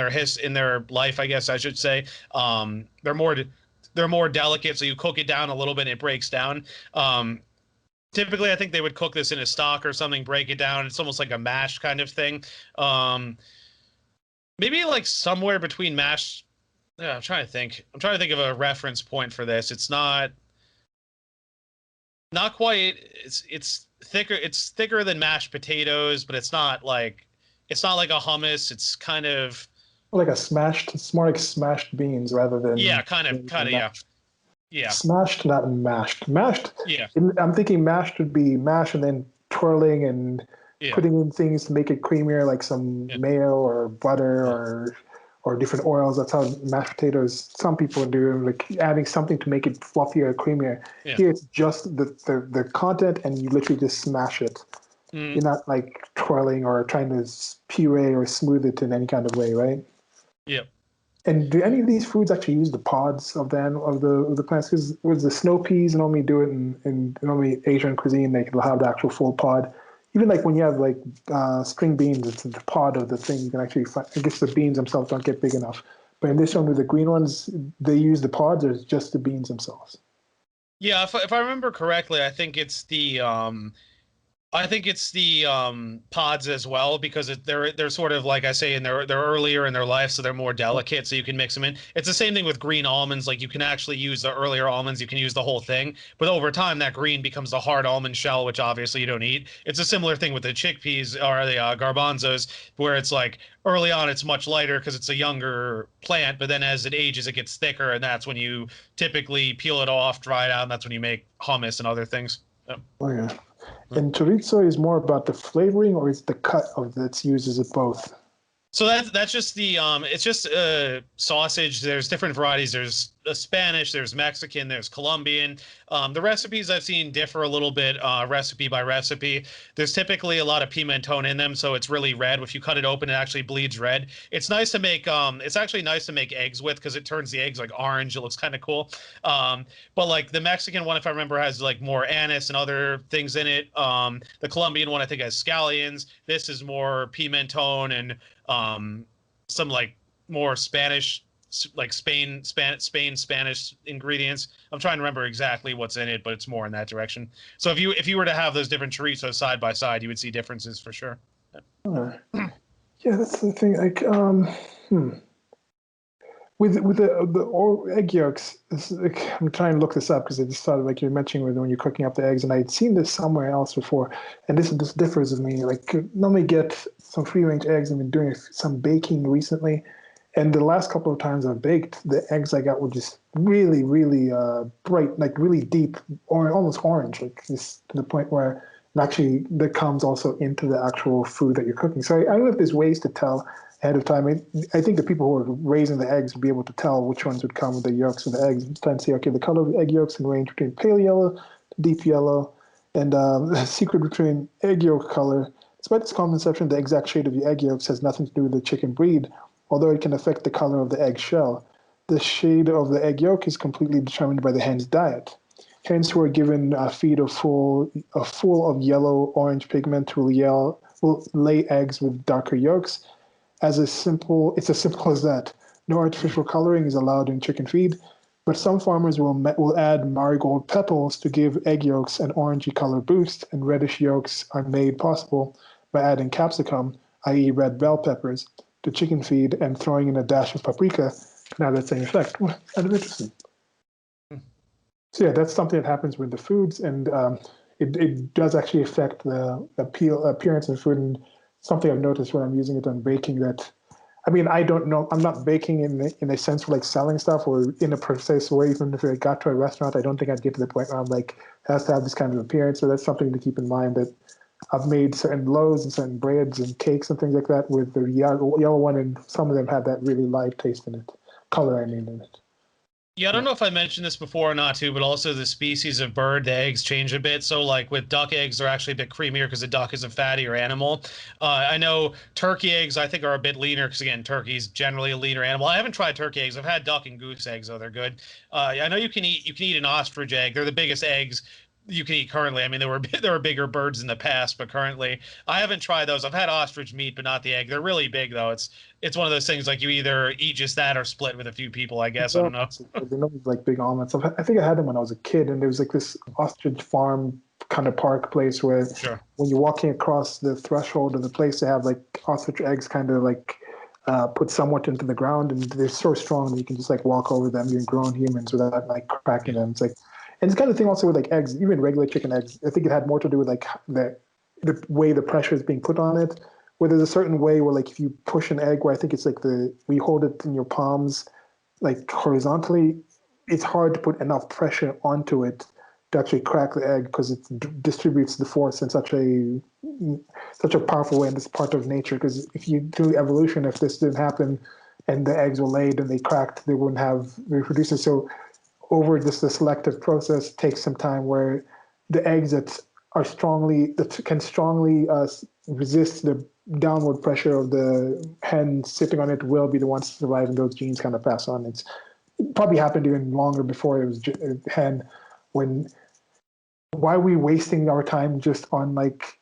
their life, I guess I should say. They're more delicate, so you cook it down a little bit and it breaks down. Typically, I think they would cook this in a stock or something, break it down. It's almost like a mash kind of thing. Maybe like somewhere between mash. Yeah, I'm trying to think of a reference point for this. It's not quite. It's thicker. It's thicker than mashed potatoes, but it's not like a hummus. It's kind of Like a smashed. It's more like smashed beans rather Yeah, than kind of, yeah, mashed. yeah, Smashed, not mashed. Mashed. yeah, I'm thinking mashed would be mash and then twirling and yeah, putting in things to make it creamier, like some yeah, mayo or butter yeah, or different oils. That's how mashed potatoes. Some people do like adding something to make it fluffier, creamier. yeah. Here it's just the content, and you literally just smash it. Mm, You're not like twirling or trying to puree or smooth it in any kind of way, right? yeah. And do any of these foods actually use the pods of the plants? Because with the snow peas, normally do it in normally Asian cuisine, they'll have the actual full pod. Even like when you have like string beans, it's the pod of the thing. You can actually find. I guess the beans themselves don't get big enough. But in this one with the green ones, they use the pods, or it's just the beans themselves. Yeah, if I remember correctly, I think it's the pods as well because they're sort of like I say in they're earlier in their life, so they're more delicate, so you can mix them in. It's the same thing with green almonds. Like you can actually use the earlier almonds, you can use the whole thing, but over time that green becomes the hard almond shell, which obviously you don't eat. It's a similar thing with the chickpeas or the garbanzos, where it's like early on it's much lighter because it's a younger plant, but then as it ages it gets thicker, and that's when you typically peel it off, dry it out, and that's when you make hummus and other things. Yep. Oh yeah. And chorizo is more about the flavoring, or is the cut of that's used? Is it both? So that's just the it's just sausage. There's different varieties. There's Spanish, there's Mexican, there's Colombian. The recipes I've seen differ a little bit recipe by recipe. There's typically a lot of pimentone in them, so it's really red. If you cut it open, it actually bleeds red. It's nice to make it's actually nice to make eggs with because it turns the eggs like orange. It looks kind of cool. But like the Mexican one, if I remember, has like more anise and other things in it. The Colombian one I think has scallions. This is more pimentone and some like more Spanish, like Spain Spanish ingredients. I'm trying to remember exactly what's in it, but it's more in that direction. So if you were to have those different chorizos side by side, you would see differences for sure. Uh, yeah, that's the thing. Like, hmm. With the egg yolks, like, I'm trying to look this up because I just thought like you're mentioning when you're cooking up the eggs, and I'd seen this somewhere else before, and this differs with me. Like normally get some free range eggs. I've been doing some baking recently, and the last couple of times I've baked, the eggs I got were just really bright, like really deep, or almost orange, like this to the point where it actually that comes also into the actual food that you're cooking. So I don't know if there's ways to tell ahead of time. I think the people who are raising the eggs would be able to tell which ones would come with the yolks of the eggs. Try and say, okay, the color of the egg yolks can range between pale yellow to deep yellow. And the secret between egg yolk color, despite its common conception, the exact shade of the egg yolks has nothing to do with the chicken breed, although it can affect the color of the egg shell. The shade of the egg yolk is completely determined by the hen's diet. Hens who are given a feed full of yellow-orange pigment will lay eggs with darker yolks. It's as simple as that. No artificial coloring is allowed in chicken feed, but some farmers will add marigold petals to give egg yolks an orangey color boost, and reddish yolks are made possible by adding capsicum, i.e., red bell peppers, to chicken feed and throwing in a dash of paprika. Now that's in effect. Kind of interesting. So yeah, that's something that happens with the foods, and it does actually affect the appearance of the food. And something I've noticed when I'm using it on baking that, I mean, I don't know, I'm not baking in a sense for like selling stuff or in a precise way. Even if I got to a restaurant, I don't think I'd get to the point where I'm like, it has to have this kind of appearance. So that's something to keep in mind that I've made certain loaves and certain breads and cakes and things like that with the yellow one, and some of them have that really light taste in it, color, I mean, in it. Yeah, I don't Yeah. know if I mentioned this before or not too, but also the species of bird, the eggs change a bit. So like with duck eggs, they're actually a bit creamier because the duck is a fattier animal. I know turkey eggs, I think, are a bit leaner because again, turkey's generally a leaner animal. I haven't tried turkey eggs. I've had duck and goose eggs, though they're good. I know you can eat an ostrich egg. They're the biggest eggs you can eat currently. I mean, there were bigger birds in the past, but currently I haven't tried those. I've had ostrich meat, but not the egg. They're really big though. It's one of those things like you either eat just that or split with a few people, I guess. I Yeah, don't know. they know like big omelets. I think I had them when I was a kid, and there was like this ostrich farm kind of park place where Sure. when you're walking across the threshold of the place, they have like ostrich eggs kind of like put somewhat into the ground, and they're so strong that you can just like walk over them, even grown humans, without like cracking them. It's like, and it's kind of thing also with like eggs, even regular chicken eggs. I think it had more to do with like the way the pressure is being put on it, where there's a certain way where like if you push an egg, where I think it's like we hold it in your palms, like horizontally, it's hard to put enough pressure onto it to actually crack the egg because it distributes the force in such a powerful way, and it's part of nature. Because if you do evolution, if this didn't happen and the eggs were laid and they cracked, they wouldn't have reproduced. So over this the selective process takes some time where the eggs that can strongly resist the downward pressure of the hen sitting on it will be the ones to survive, and those genes kind of pass on. It probably happened even longer before it was hen. Why are we wasting our time just on like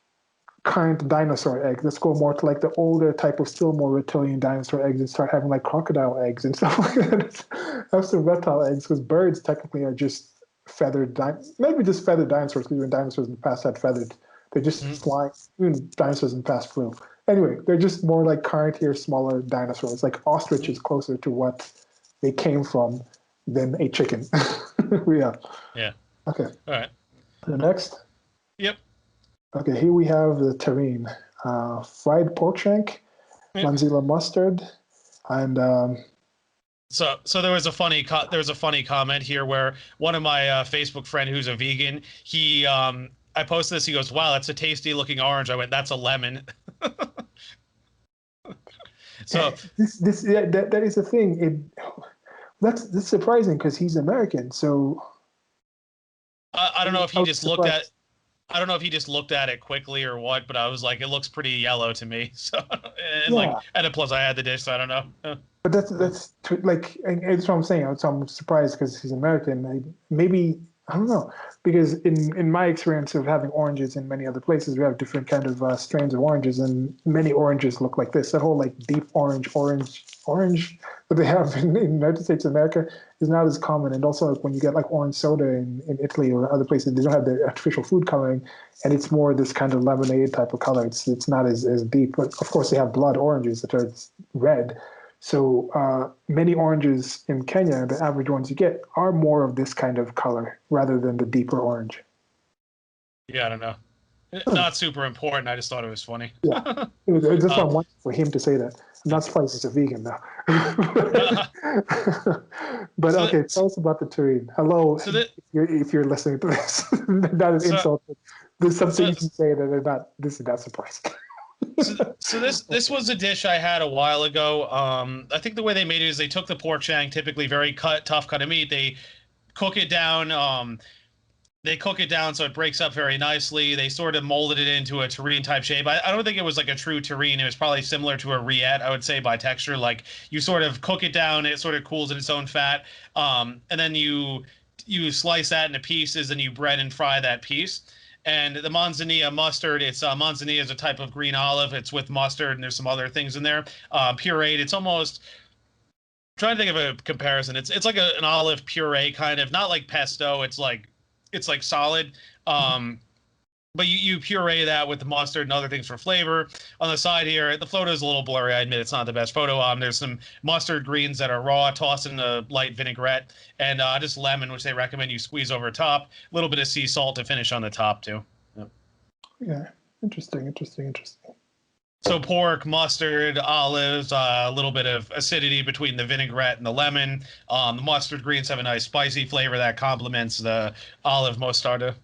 current dinosaur eggs? Let's go more to like the older type of still more reptilian dinosaur eggs and start having like crocodile eggs and stuff like that. Have some reptile eggs, because birds technically are just maybe just feathered dinosaurs, because even dinosaurs in the past had feathered. They're just flying. Even dinosaurs in the past flew. Anyway, they're just more like current here, smaller dinosaurs. Like ostrich is closer to what they came from than a chicken. Yeah. Yeah. Okay. All right. The next. Yep. Okay, here we have the terrine, fried pork shank, Manzilla mustard, and so there was a funny comment here where one of my Facebook friend who's a vegan, I posted this, he goes, "Wow, that's a tasty looking orange." I went, "That's a lemon." So that is the thing. That's surprising because he's American. So I don't know if he just looked at. I don't know if he just looked at it quickly or what, but I was like, it looks pretty yellow to me. So, and plus I had the dish, so I don't know. But that's like, that's what I'm saying. So I'm surprised because he's American. Maybe, I don't know, because in my experience of having oranges in many other places, we have different kind of strains of oranges, and many oranges look like this. That whole like deep orange that they have in the United States of America is not as common. And also like when you get like orange soda in Italy or other places, they don't have the artificial food coloring, and it's more this kind of lemonade type of color. It's not as deep, but of course they have blood oranges that are red. So many oranges in Kenya, the average ones you get, are more of this kind of color rather than the deeper orange. Yeah, I don't know. Not super important. I just thought it was funny. Yeah, that's what I want for him to say that. I'm not surprised he's a vegan now. But so okay, tell us about the terrine. Hello, if you're listening to this, not an insult. But there's some things you say that are not. This is not surprising. So this was a dish I had a while ago. I think the way they made it is they took the pork shank, typically very tough cut of meat. They cook it down. They cook it down so it breaks up very nicely. They sort of molded it into a terrine type shape. I don't think it was like a true terrine. It was probably similar to a rillette, I would say, by texture. Like you sort of cook it down, it sort of cools in its own fat, and then you slice that into pieces, and you bread and fry that piece. And the manzanilla mustard, manzanilla is a type of green olive. It's with mustard, and there's some other things in there. Pureed. It's almost, I'm trying to think of a comparison. It's like an olive puree kind of, not like pesto. It's like solid. But you puree that with the mustard and other things for flavor. On the side here, the photo is a little blurry. I admit it's not the best photo. There's some mustard greens that are raw, tossed in a light vinaigrette, and just lemon, which they recommend you squeeze over top. A little bit of sea salt to finish on the top too. Yep. Yeah, interesting. So pork, mustard, olives, a little bit of acidity between the vinaigrette and the lemon. The mustard greens have a nice spicy flavor that complements the olive mostarda.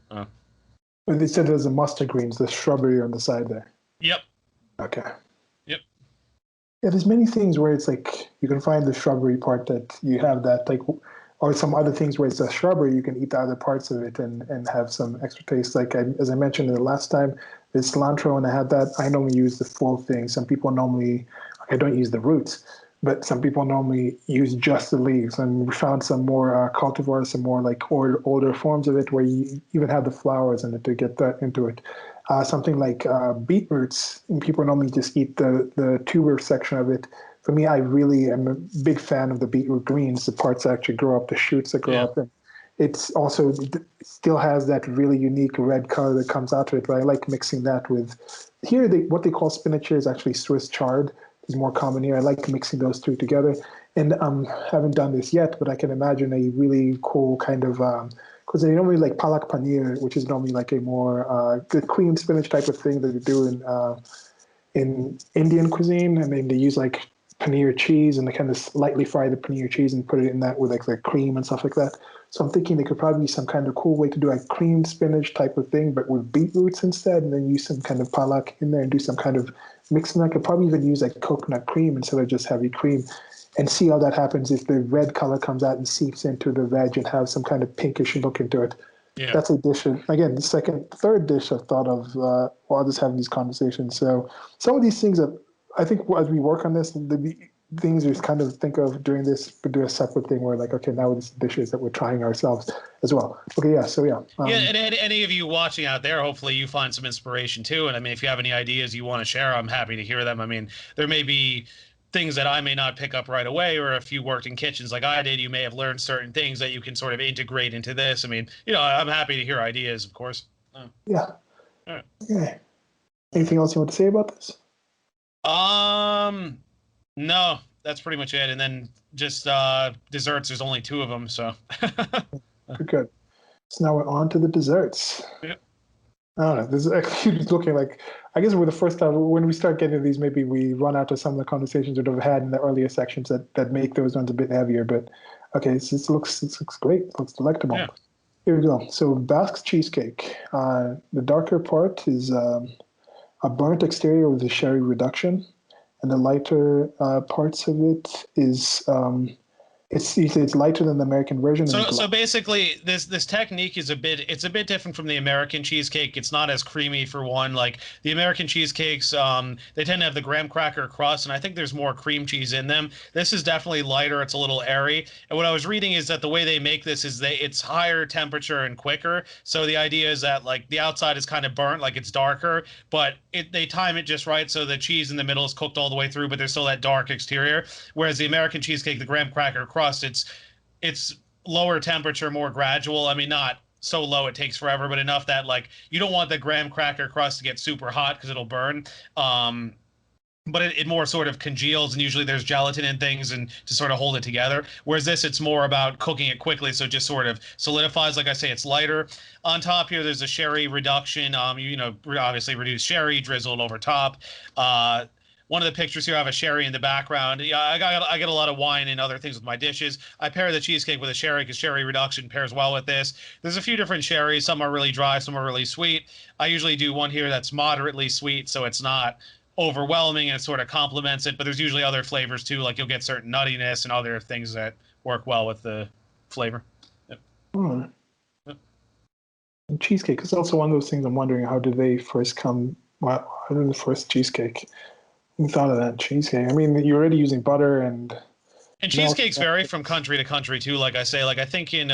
But they said there's a mustard greens, the shrubbery on the side there. Yep. Okay. Yep. Yeah, there's many things where it's like you can find the shrubbery part that you have that like, or some other things where it's a shrubbery, you can eat the other parts of it and have some extra taste. Like as I mentioned the last time, the cilantro, and I had that, I normally use the full thing. Some people normally, I don't use the roots, but some people normally use just the leaves. And we found some more cultivars, some more like older forms of it where you even have the flowers in it to get that into it. Something like beetroots, and people normally just eat the tuber section of it. For me, I really am a big fan of the beetroot greens, the parts that actually grow up, the shoots that grow up. And it's also, it still has that really unique red color that comes out of it, but I like mixing that with, here what they call spinach here is actually Swiss chard. Is more common here. I like mixing those two together. And haven't done this yet, but I can imagine a really cool kind of, because they normally like palak paneer, which is normally like a more the cream spinach type of thing that you do in Indian cuisine, and then they use like paneer cheese, and they kind of slightly fry the paneer cheese and put it in that with like the cream and stuff like that. So I'm thinking there could probably be some kind of cool way to do like cream spinach type of thing, but with beetroots instead, and then use some kind of palak in there and do some kind of mixing. I could probably even use like coconut cream instead of just heavy cream, and see how that happens if the red color comes out and seeps into the veg and have some kind of pinkish look into it. Yeah. That's a dish. Again, the third dish I've thought of while just having these conversations. So some of these things that I think as we work on this, the things we kind of think of during this, but do a separate thing where like, okay, now it's dishes that we're trying ourselves as well. Okay, yeah, so yeah. And any of you watching out there, hopefully you find some inspiration too. And I mean, if you have any ideas you want to share, I'm happy to hear them. I mean, there may be things that I may not pick up right away, or if you worked in kitchens like I did, you may have learned certain things that you can sort of integrate into this. I mean, I'm happy to hear ideas, of course. Yeah. All right. Okay. Anything else you want to say about this? No, that's pretty much it. And then just desserts, there's only 2 of them, so. Good. So now we're on to the desserts. Yep. I don't know. This is actually looking like, I guess we're the first time when we start getting to these, maybe we run out of some of the conversations that we've had in the earlier sections that make those ones a bit heavier. But okay, this looks great. It looks delectable. Yeah. Here we go. So Basque cheesecake. The darker part is a burnt exterior with a sherry reduction, and the lighter parts of it is it's lighter than the American version. So basically, this technique is a bit different from the American cheesecake. It's not as creamy for one. Like the American cheesecakes, they tend to have the graham cracker crust, and I think there's more cream cheese in them. This is definitely lighter. It's a little airy. And what I was reading is that the way they make this is it's higher temperature and quicker. So the idea is that like the outside is kind of burnt, like it's darker, but they time it just right so the cheese in the middle is cooked all the way through, but there's still that dark exterior. Whereas the American cheesecake, the graham cracker crust, it's lower temperature, more gradual. I mean, not so low it takes forever, but enough that like you don't want the graham cracker crust to get super hot because it'll burn. But it more sort of congeals, and usually there's gelatin and things and to sort of hold it together. Whereas this, it's more about cooking it quickly, so it just sort of solidifies. Like I say, it's lighter. On top here, there's a sherry reduction. Obviously reduced sherry drizzled over top. One of the pictures here, I have a sherry in the background. Yeah, I get a lot of wine and other things with my dishes. I pair the cheesecake with a sherry because sherry reduction pairs well with this. There's a few different sherries. Some are really dry, some are really sweet. I usually do one here that's moderately sweet, so it's not overwhelming and it sort of complements it. But there's usually other flavors too, like you'll get certain nuttiness and other things that work well with the flavor. Yep. Yep. And cheesecake is also one of those things I'm wondering, how did they first come? How did the first cheesecake? Who thought of that cheesecake? I mean, you're already using butter and cheesecakes vary from country to country too. Like I say, like I think in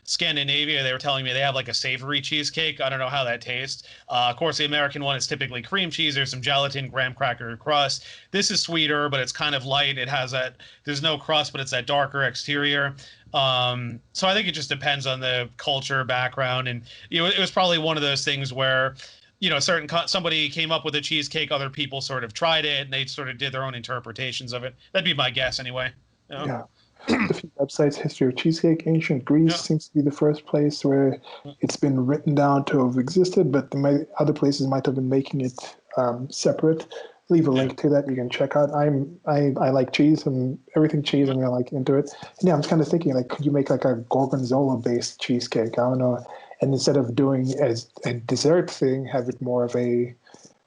Scandinavia, they were telling me they have like a savory cheesecake. I don't know how that tastes. Of course, the American one is typically cream cheese. There's some gelatin, graham cracker crust. This is sweeter, but it's kind of light. It has there's no crust, but it's that darker exterior. So I think it just depends on the culture, background, and it was probably one of those things where somebody came up with a cheesecake, other people sort of tried it, and they sort of did their own interpretations of it. That'd be my guess anyway. Yeah. A few websites, History of Cheesecake, Ancient Greece seems to be the first place where it's been written down to have existed, but other places might have been making it separate. Leave a link to that you can check out. I like cheese, and everything cheese, I'm gonna like into it. And yeah, I'm just kind of thinking, like, could you make like a gorgonzola based cheesecake? I don't know. And instead of doing as a dessert thing, have it more of a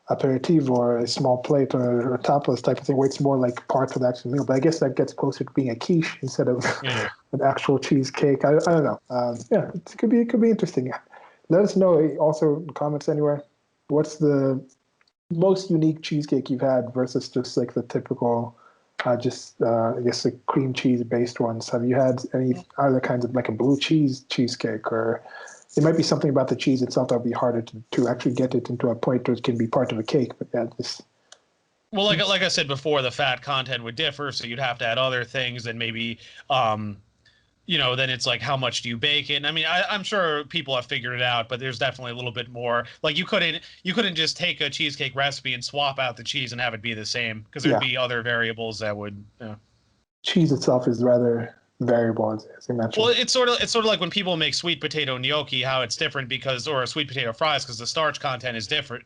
aperitif or a small plate or a tapas type of thing, where it's more like part of the actual meal. But I guess that gets closer to being a quiche instead of an actual cheesecake. I don't know. It could be interesting. Let us know also in comments anywhere. What's the most unique cheesecake you've had versus just like the typical, I guess the cream cheese based ones? Have you had any other kinds of like a blue cheese cheesecake, or it might be something about the cheese itself that would be harder to actually get it into a point where it can be part of a cake. But yeah, well, like I said before, the fat content would differ, so you'd have to add other things, and maybe then it's like, how much do you bake it? And I mean, I'm sure people have figured it out, but there's definitely a little bit more. Like you couldn't just take a cheesecake recipe and swap out the cheese and have it be the same, because there'd be other variables that would. Cheese itself is rather variable, as you Well, mentioned. it's sort of like when people make sweet potato gnocchi, how it's different because, or sweet potato fries, because the starch content is different.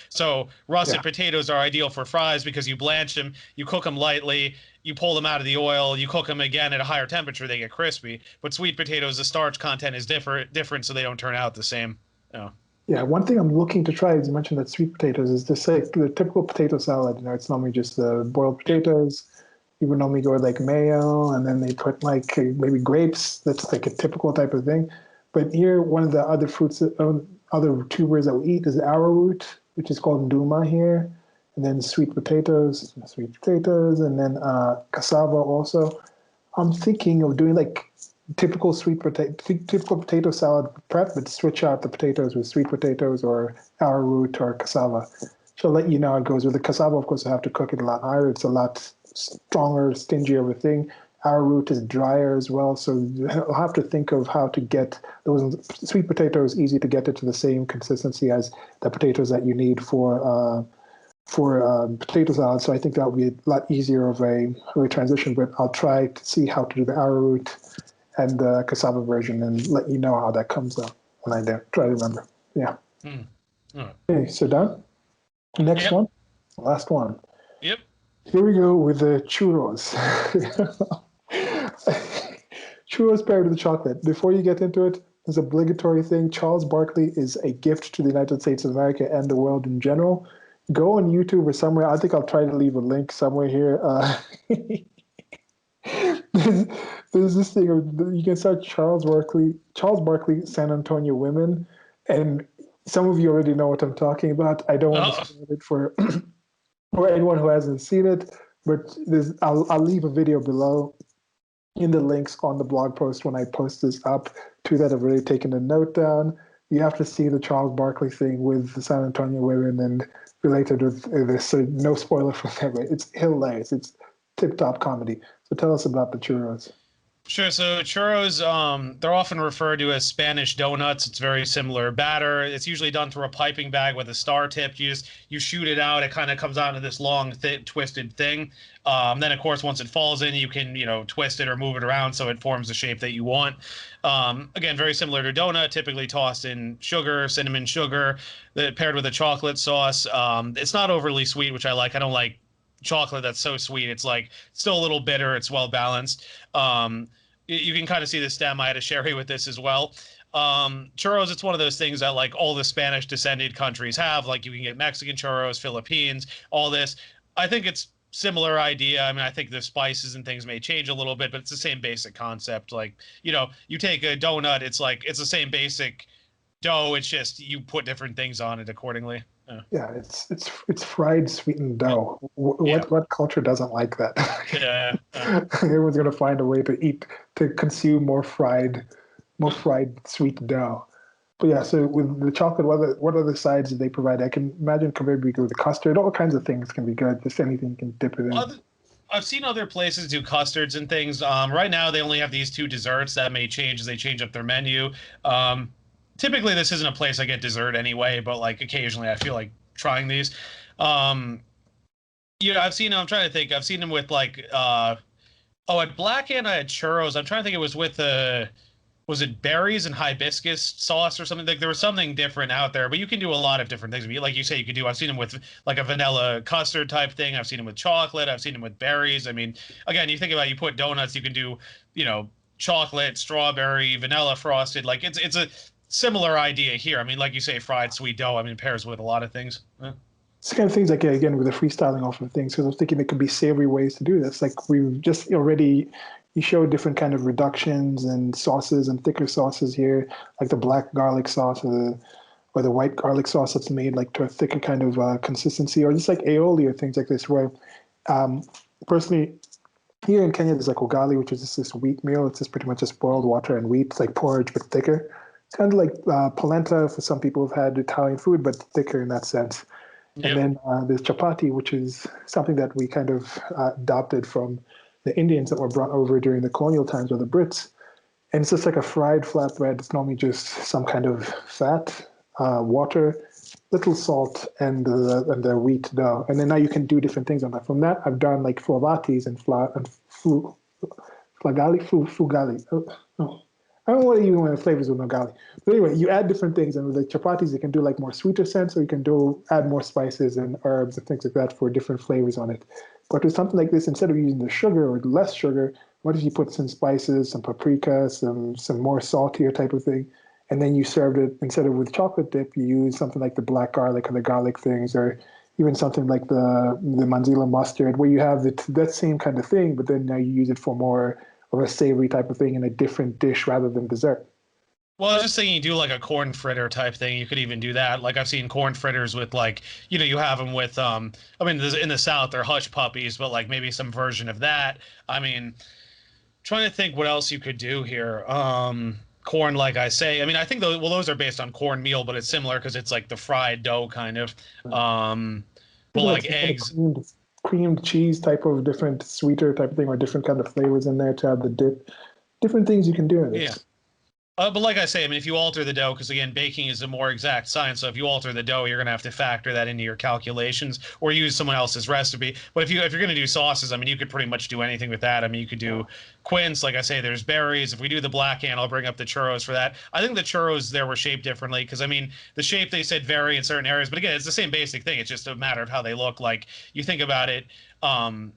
So Yeah. russet potatoes are ideal for fries because you blanch them, you cook them lightly, you pull them out of the oil, you cook them again at a higher temperature, they get crispy. But sweet potatoes, the starch content is different, so they don't turn out the same. Oh. Yeah, one thing I'm looking to try, as you mentioned, that sweet potatoes is just like the typical potato salad. You know, it's normally just boiled Yep. potatoes. You would normally go with like mayo, and then they put like maybe grapes. That's like a typical type of thing. But here, one of the other fruits, other tubers that we eat is arrowroot, which is called nduma here, and then sweet potatoes, and then cassava also. I'm thinking of doing like typical potato salad prep, but switch out the potatoes with sweet potatoes or arrowroot or cassava. So I'll let you know how it goes. With the cassava, of course, I have to cook it a lot higher. It's a lot stronger, stingier of a thing. Arrowroot is drier as well, so I'll have to think of how to get those sweet potatoes easy to get it to the same consistency as the potatoes that you need for potato salad. So I think that would be a lot easier of a transition. But I'll try to see how to do the arrowroot and the cassava version and let you know how that comes out when I try to remember. Yeah. Hmm. All right. Okay, so done. Next Yep. one, last one. Yep. Here we go with the churros. Churros paired with chocolate. Before you get into it, there's an obligatory thing. Charles Barkley is a gift to the United States of America and the world in general. Go on YouTube or somewhere. I think I'll try to leave a link somewhere here. There's this thing of you can search Charles Barkley, San Antonio women, and some of you already know what I'm talking about. I don't want to Oh. spoil it for or anyone who hasn't seen it, but I'll leave a video below in the links on the blog post when I post this up. To that, I've already taken a note down. You have to see the Charles Barkley thing with the San Antonio women and related with this. So no spoiler from them. It's hilarious. It's tip-top comedy. So tell us about the churros. Sure. So churros, they're often referred to as Spanish donuts. It's very similar batter. It's usually done through a piping bag with a star tip. You shoot it out. It kind of comes out of this long, thick, twisted thing. Then, of course, once it falls in, you can twist it or move it around so it forms the shape that you want. Again, very similar to donut. Typically tossed in sugar, cinnamon sugar, paired with a chocolate sauce. It's not overly sweet, which I like. I don't like chocolate that's so sweet. It's like still a little bitter. It's well balanced. You can kind of see the stem. I had a sherry with this as well. Churros, it's one of those things that like all the Spanish descended countries have. Like you can get Mexican churros, Philippines, all this. I think it's similar idea. I mean, I think the spices and things may change a little bit, but it's the same basic concept. Like, you take a donut, it's the same basic dough. It's just you put different things on it accordingly. Yeah, it's fried sweetened Yeah. dough. Yeah. What culture doesn't like that? Yeah. Everyone's gonna find a way to consume more fried sweet dough. But yeah, so with the chocolate, what other sides do they provide? I can imagine can maybe go with the custard. All kinds of things can be good. Just anything you can dip it in. I've seen other places do custards and things. Right now, they only have these two desserts that may change as they change up their menu. Typically, this isn't a place I get dessert anyway, but like occasionally, I feel like trying these. Um, I've seen. I'm trying to think. I've seen them with like. At Black Ant, I had churros. I'm trying to think. It was with was it berries and hibiscus sauce or something? Like there was something different out there, but you can do a lot of different things. Like you say, you could do. I've seen them with like a vanilla custard type thing. I've seen them with chocolate. I've seen them with berries. I mean, again, you think about you put donuts, you can do, chocolate, strawberry, vanilla frosted. Like it's a similar idea here. I mean, like you say, fried sweet dough. I mean, pairs with a lot of things. It's the kind of things like again with the freestyling off of things because I was thinking there could be savory ways to do this. Like we've just already you showed different kind of reductions and sauces and thicker sauces here, like the black garlic sauce or the white garlic sauce that's made like to a thicker kind of consistency, or just like aioli or things like this. Where personally here in Kenya there's like ugali, which is just this wheat meal. It's just pretty much just boiled water and wheat. It's like porridge but thicker. It's kind of like polenta for some people who've had Italian food, but thicker in that sense. And Yep. then there's chapati, which is something that we kind of adopted from the Indians that were brought over during the colonial times or the Brits. And it's just like a fried flatbread. It's normally just some kind of fat, water, little salt, and the wheat dough. And then now you can do different things on that. From that, I've done like flavatis and flagali, fugali. Oh, no. I don't know what even the flavors with nogali. But anyway, you add different things, and with the chapatis, you can do like more sweeter scents, or you can do add more spices and herbs and things like that for different flavors on it. But with something like this, instead of using the sugar or less sugar, what if you put some spices, some paprika, some more saltier type of thing, and then you served it instead of with chocolate dip, you use something like the black garlic or the garlic things, or even something like the manzilla mustard, where you have that same kind of thing, but then now you use it for more of a savory type of thing in a different dish rather than dessert. Well, I was just thinking you do like a corn fritter type thing. You could even do that. Like I've seen corn fritters with like, you have them with I mean in the South they're hush puppies, but like maybe some version of that. I mean, trying to think what else you could do here. Corn, like I say. I mean, I think those are based on cornmeal, but it's similar because it's like the fried dough kind of. But Maybe like like some kind of eggs. creamed cheese type of different sweeter type of thing, or different kind of flavors in there to have the dip. Different things you can do in Yeah. this. But like I say, I mean, if you alter the dough, because again, baking is a more exact science. So if you alter the dough, you're gonna have to factor that into your calculations or use someone else's recipe. But if you're gonna do sauces, I mean, you could pretty much do anything with that. I mean, you could do quince, like I say, there's berries. If we do the black hand, I'll bring up the churros for that. I think the churros there were shaped differently because I mean, the shape they said vary in certain areas, but again, it's the same basic thing. It's just a matter of how they look. Like you think about it, um,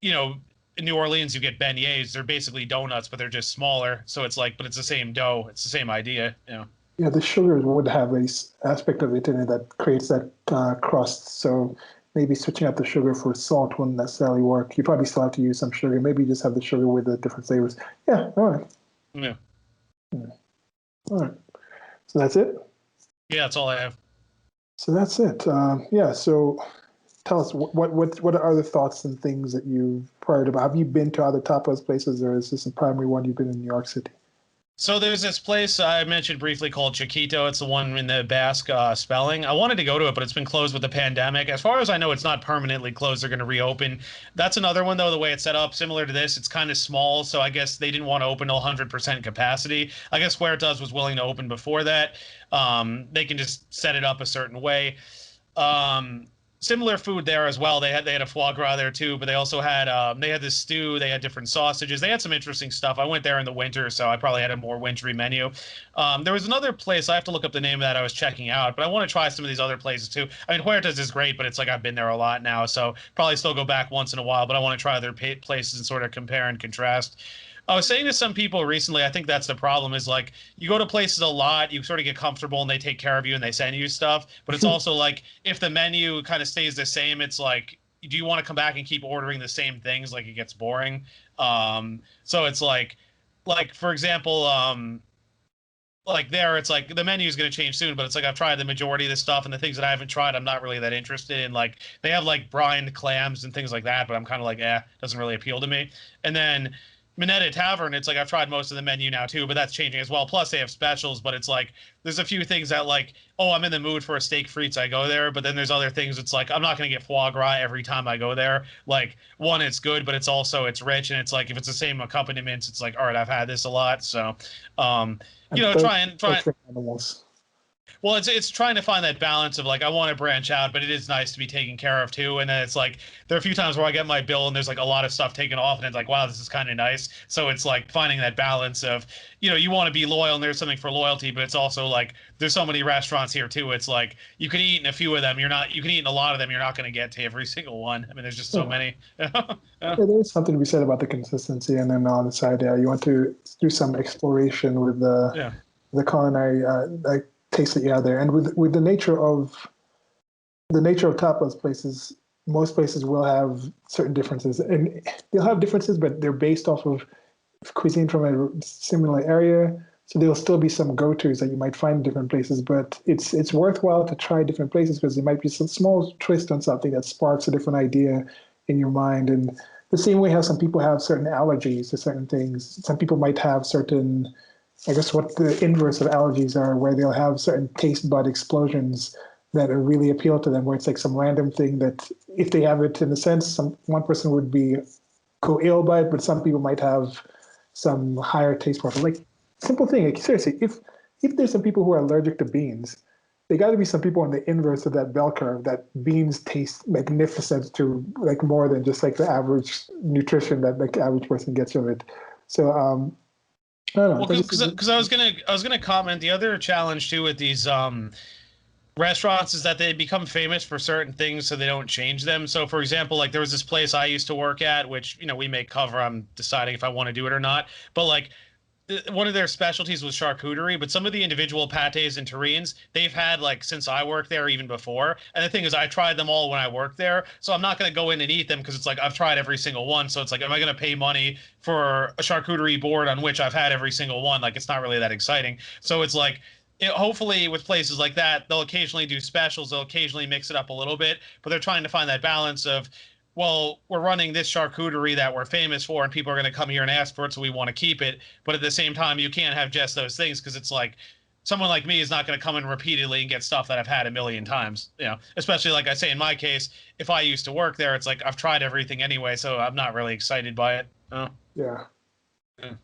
you know, in New Orleans, you get beignets. They're basically donuts, but they're just smaller. So it's like, but it's the same dough. It's the same idea. Yeah, the sugar would have a aspect of it in it that creates that crust. So maybe switching out the sugar for salt wouldn't necessarily work. You probably still have to use some sugar. Maybe just have the sugar with the different flavors. Yeah, all right. Yeah. All right. So that's it. Yeah, that's all I have. So that's it. Yeah. So tell us what are other thoughts and things that you've heard about? Have you been to other tapas places, or is this a primary one you've been in New York City? So there's this place I mentioned briefly called Chiquito. It's the one in the Basque spelling. I wanted to go to it, but it's been closed with the pandemic. As far as I know, it's not permanently closed. They're going to reopen. That's another one, though, the way it's set up, similar to this. It's kind of small, so I guess they didn't want to open to 100% capacity. I guess Huertas was willing to open before that. They can just set it up a certain way. Similar food there as well. They had a foie gras there too, but they had this stew. They had different sausages. They had some interesting stuff. I went there in the winter, so I probably had a more wintry menu. There was another place I have to look up the name of that I was checking out, but I want to try some of these other places too. I mean, Huertas is great, but it's like I've been there a lot now, so probably still go back once in a while. But I want to try other places and sort of compare and contrast. I was saying to some people recently, I think that's the problem is like you go to places a lot, you sort of get comfortable and they take care of you and they send you stuff. But it's also like if the menu kind of stays the same, it's like, do you want to come back and keep ordering the same things? Like it gets boring. So it's like for example, like there, it's like the menu is going to change soon, but it's like I've tried the majority of the stuff and the things that I haven't tried, I'm not really that interested in. Like they have like brined clams and things like that, but I'm kind of like, doesn't really appeal to me. And then Minetta Tavern, it's like I've tried most of the menu now too, but that's changing as well. Plus they have specials, but it's like there's a few things that like, oh, I'm in the mood for a steak frites, I go there. But then there's other things. It's like I'm not gonna get foie gras every time I go there. Like one, it's good, but it's rich, and it's like if it's the same accompaniments, it's like all right, I've had this a lot, so And try. animals. Well, it's trying to find that balance of like I want to branch out, but it is nice to be taken care of too. And then it's like there are a few times where I get my bill and there's like a lot of stuff taken off, and it's like wow, this is kind of nice. So it's like finding that balance of you want to be loyal and there's something for loyalty, but it's also like there's so many restaurants here too. It's like you can eat in a few of them, you can eat in a lot of them, you're not going to get to every single one. I mean, there's just so Yeah. many. Yeah, there's something to be said about the consistency, and then on the side, you want to do some exploration with Yeah. the culinary like taste that you have there, and with the nature of tapas places. Most places will have certain differences, and they'll have differences, but they're based off of cuisine from a similar area. So there'll still be some go-tos that you might find in different places, but it's worthwhile to try different places because there might be some small twist on something that sparks a different idea in your mind. And the same way how some people have certain allergies to certain things, some people might have certain, I guess what the inverse of allergies are, where they'll have certain taste bud explosions that are really appeal to them, where it's like some random thing that if they have it in a sense, one person would be go ill by it, but some people might have some higher taste profile. Like simple thing, like seriously, if there's some people who are allergic to beans, there got to be some people on the inverse of that bell curve that beans taste magnificent to like more than just like the average nutrition that like the average person gets from it. So I don't know. Well, because I was gonna comment the other challenge too with these restaurants is that they become famous for certain things, so they don't change them. So, for example, like there was this place I used to work at, which we may cover. I'm deciding if I want to do it or not. But like one of their specialties was charcuterie, but some of the individual pates and terrines they've had like since I worked there, even before. And the thing is, I tried them all when I worked there, so I'm not going to go in and eat them because it's like I've tried every single one. So it's like, am I going to pay money for a charcuterie board on which I've had every single one? Like, it's not really that exciting. So it's like, hopefully with places like that, they'll occasionally do specials, they'll occasionally mix it up a little bit, but they're trying to find that balance of, well, we're running this charcuterie that we're famous for, and people are going to come here and ask for it, so we want to keep it. But at the same time, you can't have just those things because it's like someone like me is not going to come in repeatedly and get stuff that I've had a million times. Especially like I say in my case, if I used to work there, it's like I've tried everything anyway, so I'm not really excited by it. Yeah. Yeah.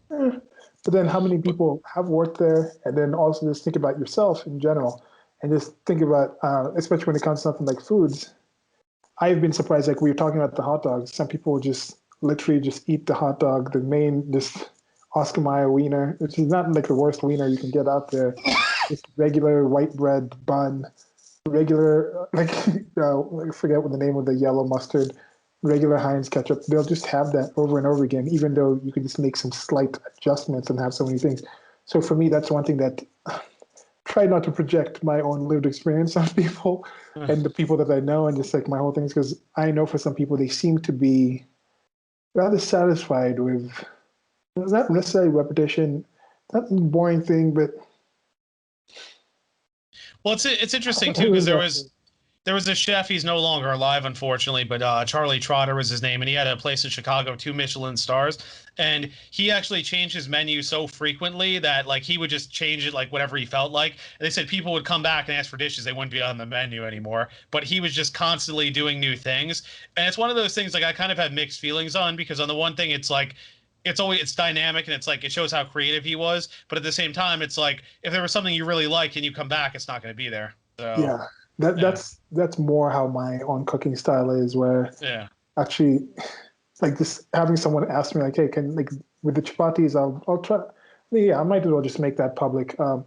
But then how many people have worked there? And then also just think about yourself in general and just think about, especially when it comes to something like foods. I've been surprised, like we were talking about the hot dogs. Some people just literally just eat the hot dog, the main, just Oscar Mayer wiener, which is not like the worst wiener you can get out there. Just regular white bread bun, regular, like, I forget what the name of the yellow mustard, regular Heinz ketchup. They'll just have that over and over again, even though you can just make some slight adjustments and have so many things. So for me, that's one thing that try not to project my own lived experience on people and the people that I know, and just like my whole thing is because I know for some people they seem to be rather satisfied with not necessarily repetition, not a boring thing, but Well, it's interesting too because there was a chef. He's no longer alive, unfortunately, but Charlie Trotter was his name, and he had a place in Chicago, 2 Michelin stars, and he actually changed his menu so frequently that like he would just change it like whatever he felt like. And they said people would come back and ask for dishes, they wouldn't be on the menu anymore, but he was just constantly doing new things. And it's one of those things like I kind of have mixed feelings on because on the one thing, it's like it's dynamic and it's like it shows how creative he was, but at the same time, it's like if there was something you really like and you come back, it's not going to be there. So yeah, yeah, that's more how my own cooking style is, where yeah. actually like just having someone ask me like, hey, can like with the chapatis, I'll try. Yeah, I might as well just make that public. The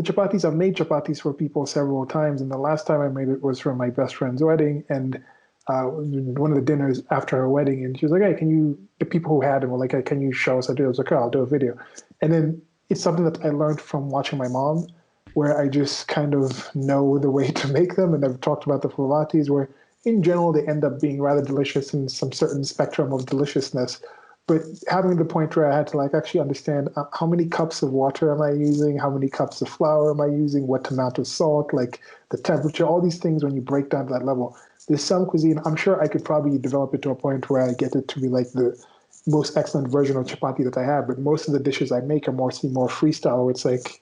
chapatis, I've made chapatis for people several times, and the last time I made it was for my best friend's wedding, and one of the dinners after her wedding, and she was like, hey, can you? The people who had them were like, hey, can you show us how to do it? I was like, oh, I'll do a video, and then it's something that I learned from watching my mom, where I just kind of know the way to make them, and I've talked about the favatis, where in general, they end up being rather delicious in some certain spectrum of deliciousness. But having the point where I had to like actually understand how many cups of water am I using, how many cups of flour am I using, what amount of salt, like the temperature, all these things when you break down to that level. There's some cuisine, I'm sure I could probably develop it to a point where I get it to be like the most excellent version of chapati that I have. But most of the dishes I make are mostly more freestyle, where it's like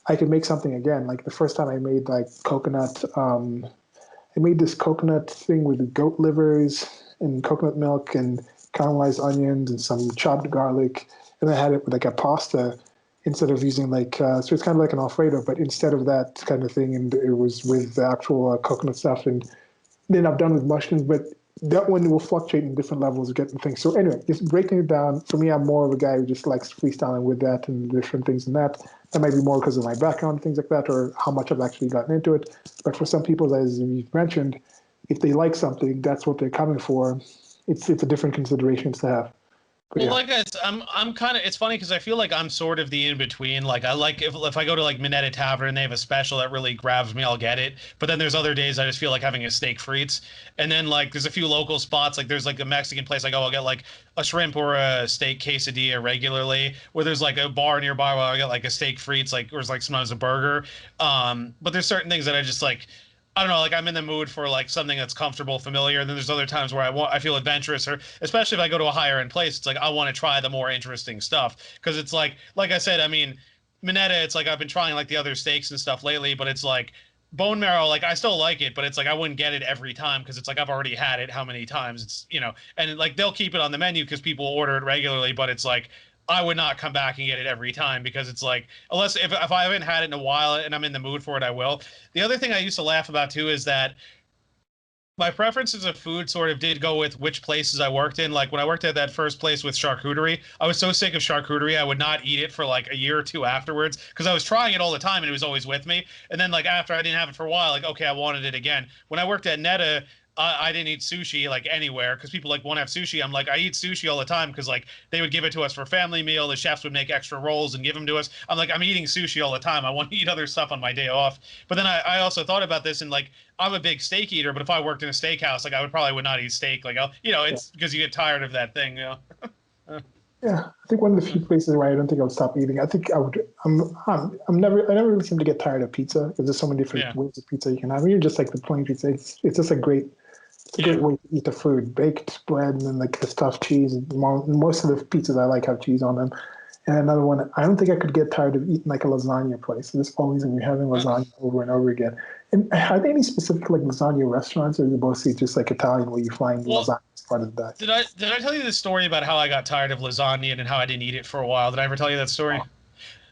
I can make something again. Like the first time I made like coconut, I made this coconut thing with goat livers and coconut milk and caramelized onions and some chopped garlic, and I had it with like a pasta instead of using like so it's kind of like an Alfredo, but instead of that kind of thing, and it was with the actual coconut stuff. And then I've done with mushrooms, but that one will fluctuate in different levels of getting things. So anyway, just breaking it down, for me, I'm more of a guy who just likes freestyling with that and different things and that. That might be more because of my background, things like that, or how much I've actually gotten into it. But for some people, as you've mentioned, if they like something, that's what they're coming for. It's a different considerations to have. But Well, yeah, like I said, I'm kind of. It's funny because I feel like I'm sort of the in between. Like I like if I go to like Minetta Tavern and they have a special that really grabs me, I'll get it. But then there's other days I just feel like having a steak frites. And then like there's a few local spots. Like there's like a Mexican place I go, I'll get like a shrimp or a steak quesadilla regularly. Where there's like a bar nearby where I get like a steak frites, like or it's like sometimes a burger. But there's certain things that I just like. I don't know, like I'm in the mood for like something that's comfortable, familiar. And then there's other times where I feel adventurous, or especially if I go to a higher end place, it's like I want to try the more interesting stuff because it's like I said, I mean, Minetta, it's like I've been trying like the other steaks and stuff lately, but it's like bone marrow, like I still like it, but it's like I wouldn't get it every time because it's like I've already had it how many times it's. And like they'll keep it on the menu because people order it regularly, but it's like I would not come back and get it every time because it's like unless if I haven't had it in a while and I'm in the mood for it, I will. The other thing I used to laugh about too is that My preferences of food sort of did go with which places I worked in. Like when I worked at that first place with charcuterie, I was so sick of charcuterie, I would not eat it for like a year or two afterwards because I was trying it all the time and it was always with me. And then like after I didn't have it for a while, like okay, I wanted it again. When I worked at Neta, I didn't eat sushi like anywhere because people like want to have sushi. I'm like I eat sushi all the time because like they would give it to us for family meal. The chefs would make extra rolls and give them to us. I'm like I'm eating sushi all the time. I want to eat other stuff on my day off. But then I also thought about this and like I'm a big steak eater, but if I worked in a steakhouse, like I would not eat steak. Like I'll, Yeah. it's because you get tired of that thing, you know. Yeah, I think one of the few places where I don't think I would stop eating. I think I would. I never really seem to get tired of pizza because there's so many different Yeah, ways of pizza you can have. Even just like the plain pizza, it's just a great, it's a yeah. great way to eat the food. Baked bread and then like the stuffed cheese. Most of the pizzas I like have cheese on them. And another one, I don't think I could get tired of eating like a lasagna place. There's always going to be having Uh, lasagna over and over again. And are there any specific like lasagna restaurants, or is it mostly just like Italian where you find well, lasagna as part of that? did I tell you the story about how I got tired of lasagna and how I didn't eat it for a while? Did I ever tell you that story? Oh,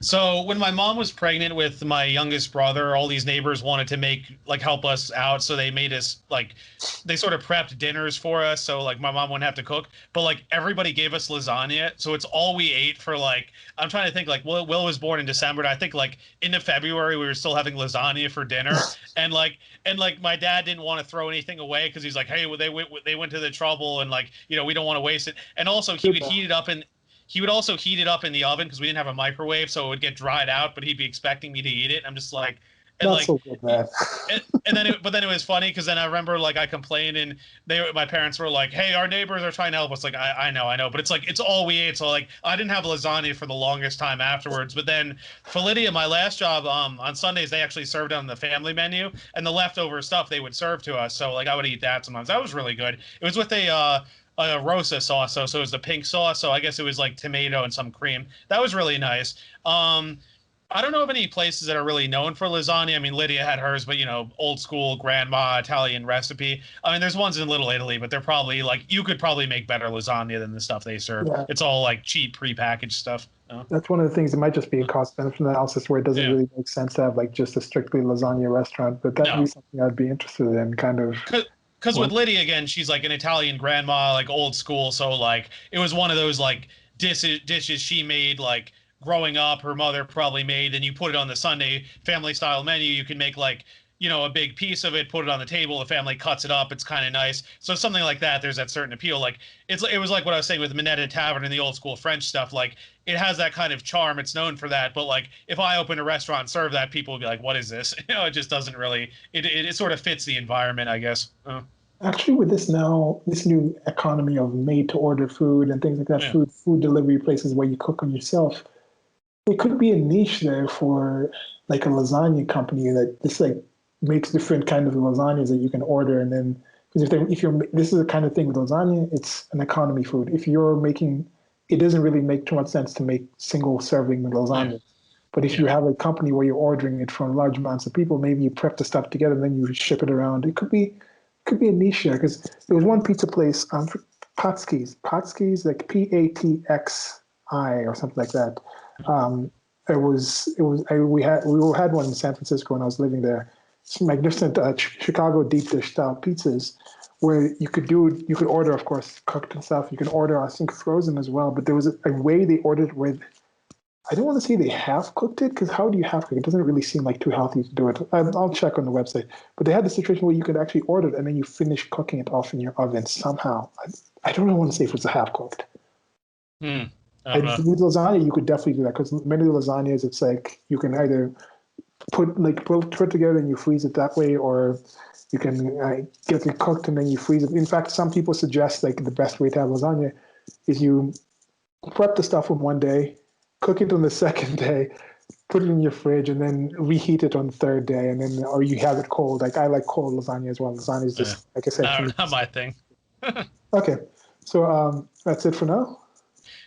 So when my mom was pregnant with my youngest brother, all these neighbors wanted to make like help us out, so they made us like they sort of prepped dinners for us, so like my mom wouldn't have to cook. But like everybody gave us lasagna, so it's all we ate for like I'm trying to think like Will was born in December, and I think like into February we were still having lasagna for dinner, and like my dad didn't want to throw anything away because he's like, hey, well, they went to the trouble, and like we don't want to waste it, and also he good would though. heat it up in he would also heat it up in the oven because we didn't have a microwave, so it would get dried out. But he'd be expecting me to eat it. I'm just like, and Not like, so good, man. and then but then it was funny because then I remember like I complained and my parents were like, "Hey, our neighbors are trying to help us." Like, I know, but it's like it's all we ate. So like I didn't have lasagna for the longest time afterwards. But then for Lydia, my last job, on Sundays they actually served on the family menu, and the leftover stuff they would serve to us. So like I would eat that sometimes. That was really good. It was with a rosa sauce, so it was the pink sauce. So I guess it was like tomato and some cream. That was really nice. Um, I don't know of any places that are really known for lasagna. I mean, Lydia had hers, but old school grandma Italian recipe. I mean, there's ones in Little Italy, but they're probably like you could probably make better lasagna than the stuff they serve. Yeah, It's all like cheap prepackaged stuff. that's one of the things. It might just be a cost benefit analysis where it doesn't Yeah. really make sense to have like just a strictly lasagna restaurant, but that would be No. something I'd be interested in. Kind of. Because Well, with Lydia again, she's like an Italian grandma, like old school. So like it was one of those like dishes she made like growing up. Her mother probably made, and you put it on the Sunday family style menu. You can make like a big piece of it, put it on the table. The family cuts it up. It's kind of nice. So something like that, there's that certain appeal. Like it was like what I was saying with Minetta Tavern and the old school French stuff. Like it has that kind of charm. It's known for that. But like if I open a restaurant and serve that, people would be like, "What is this?" It just doesn't really. It sort of fits the environment, I guess. actually, with this now, this new economy of made-to-order food and things like that, Yeah. food delivery places where you cook them yourself, it could be a niche there for like a lasagna company that just like makes different kind of lasagnas that you can order, and then because if you're this is the kind of thing with lasagna, it's an economy food. If you're making, it doesn't really make too much sense to make single serving Yeah. lasagna. But if you Yeah. have a company where you're ordering it from large amounts of people, maybe you prep the stuff together and then you ship it around. It could be a niche there because there was one pizza place, Patski's, like Patxi or something like that. Um, we had one in San Francisco when I was living there. It's magnificent Chicago deep dish style pizzas where you could order, of course, cooked and stuff. You can order, I think, frozen as well. But there was a way they ordered it with, I don't want to say they half cooked it because how do you half cook it? It doesn't really seem like too healthy to do it. I'll check on the website. But they had the situation where you could actually order it and then you finish cooking it off in your oven somehow. I don't want to say if it's a half cooked. Hmm. I don't And know. with lasagna, you could definitely do that because many of the lasagnas, it's like you can either put together and you freeze it that way, or you can get it cooked and then you freeze it. In fact, some people suggest like the best way to have lasagna is you prep the stuff on one day, cook it on the second day, put it in your fridge, and then reheat it on the third day, and then or you have it cold. Like I like cold lasagna as well. Lasagna is Yeah. just like I said for me. Not my thing. Okay, so that's it for now.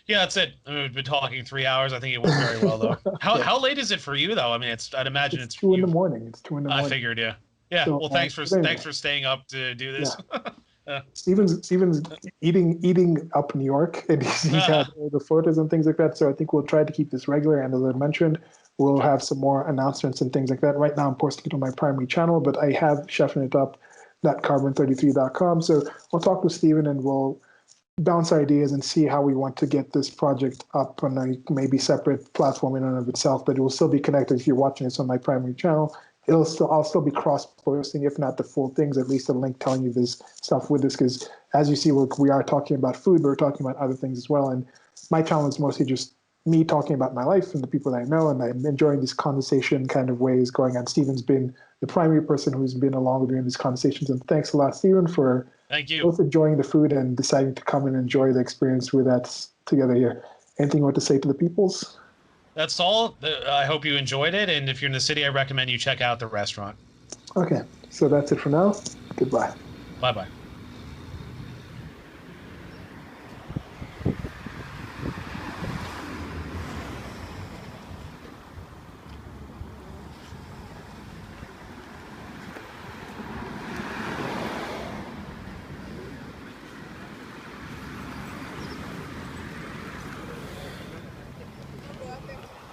Yeah, that's it. I mean, we've been talking 3 hours. I think it went very well though. How Yeah, how late is it for you though? I mean, I'd imagine it's it's two in the you. morning. It's 2 in the I morning. figured, yeah. Yeah. So Well, thanks for but anyway, thanks for staying up to do yeah. this. Uh, Steven's eating up New York, and he's had all the photos and things like that. So I think we'll try to keep this regular. And as I mentioned, we'll sure. have some more announcements and things like that. Right now, I'm posting it on my primary channel, but I have chefing it up carbon33.com. So we'll talk with Steven and we'll bounce ideas and see how we want to get this project up on a maybe separate platform in and of itself, but it will still be connected. If you're watching this on my primary channel, I'll still be cross-posting, if not the full things, at least a link telling you this stuff with this, because as you see, we are talking about food, but we're talking about other things as well. And my channel is mostly just me talking about my life and the people that I know, and I'm enjoying this conversation kind of ways going on. Steven's been the primary person who's been along with me in these conversations, and thanks a lot, Steven, for Thank you. both enjoying the food and deciding to come and enjoy the experience with that together here. Anything you want to say to the peoples? That's all. I hope you enjoyed it, and if you're in the city, I recommend you check out the restaurant. Okay, so that's it for now. Goodbye. Bye-bye.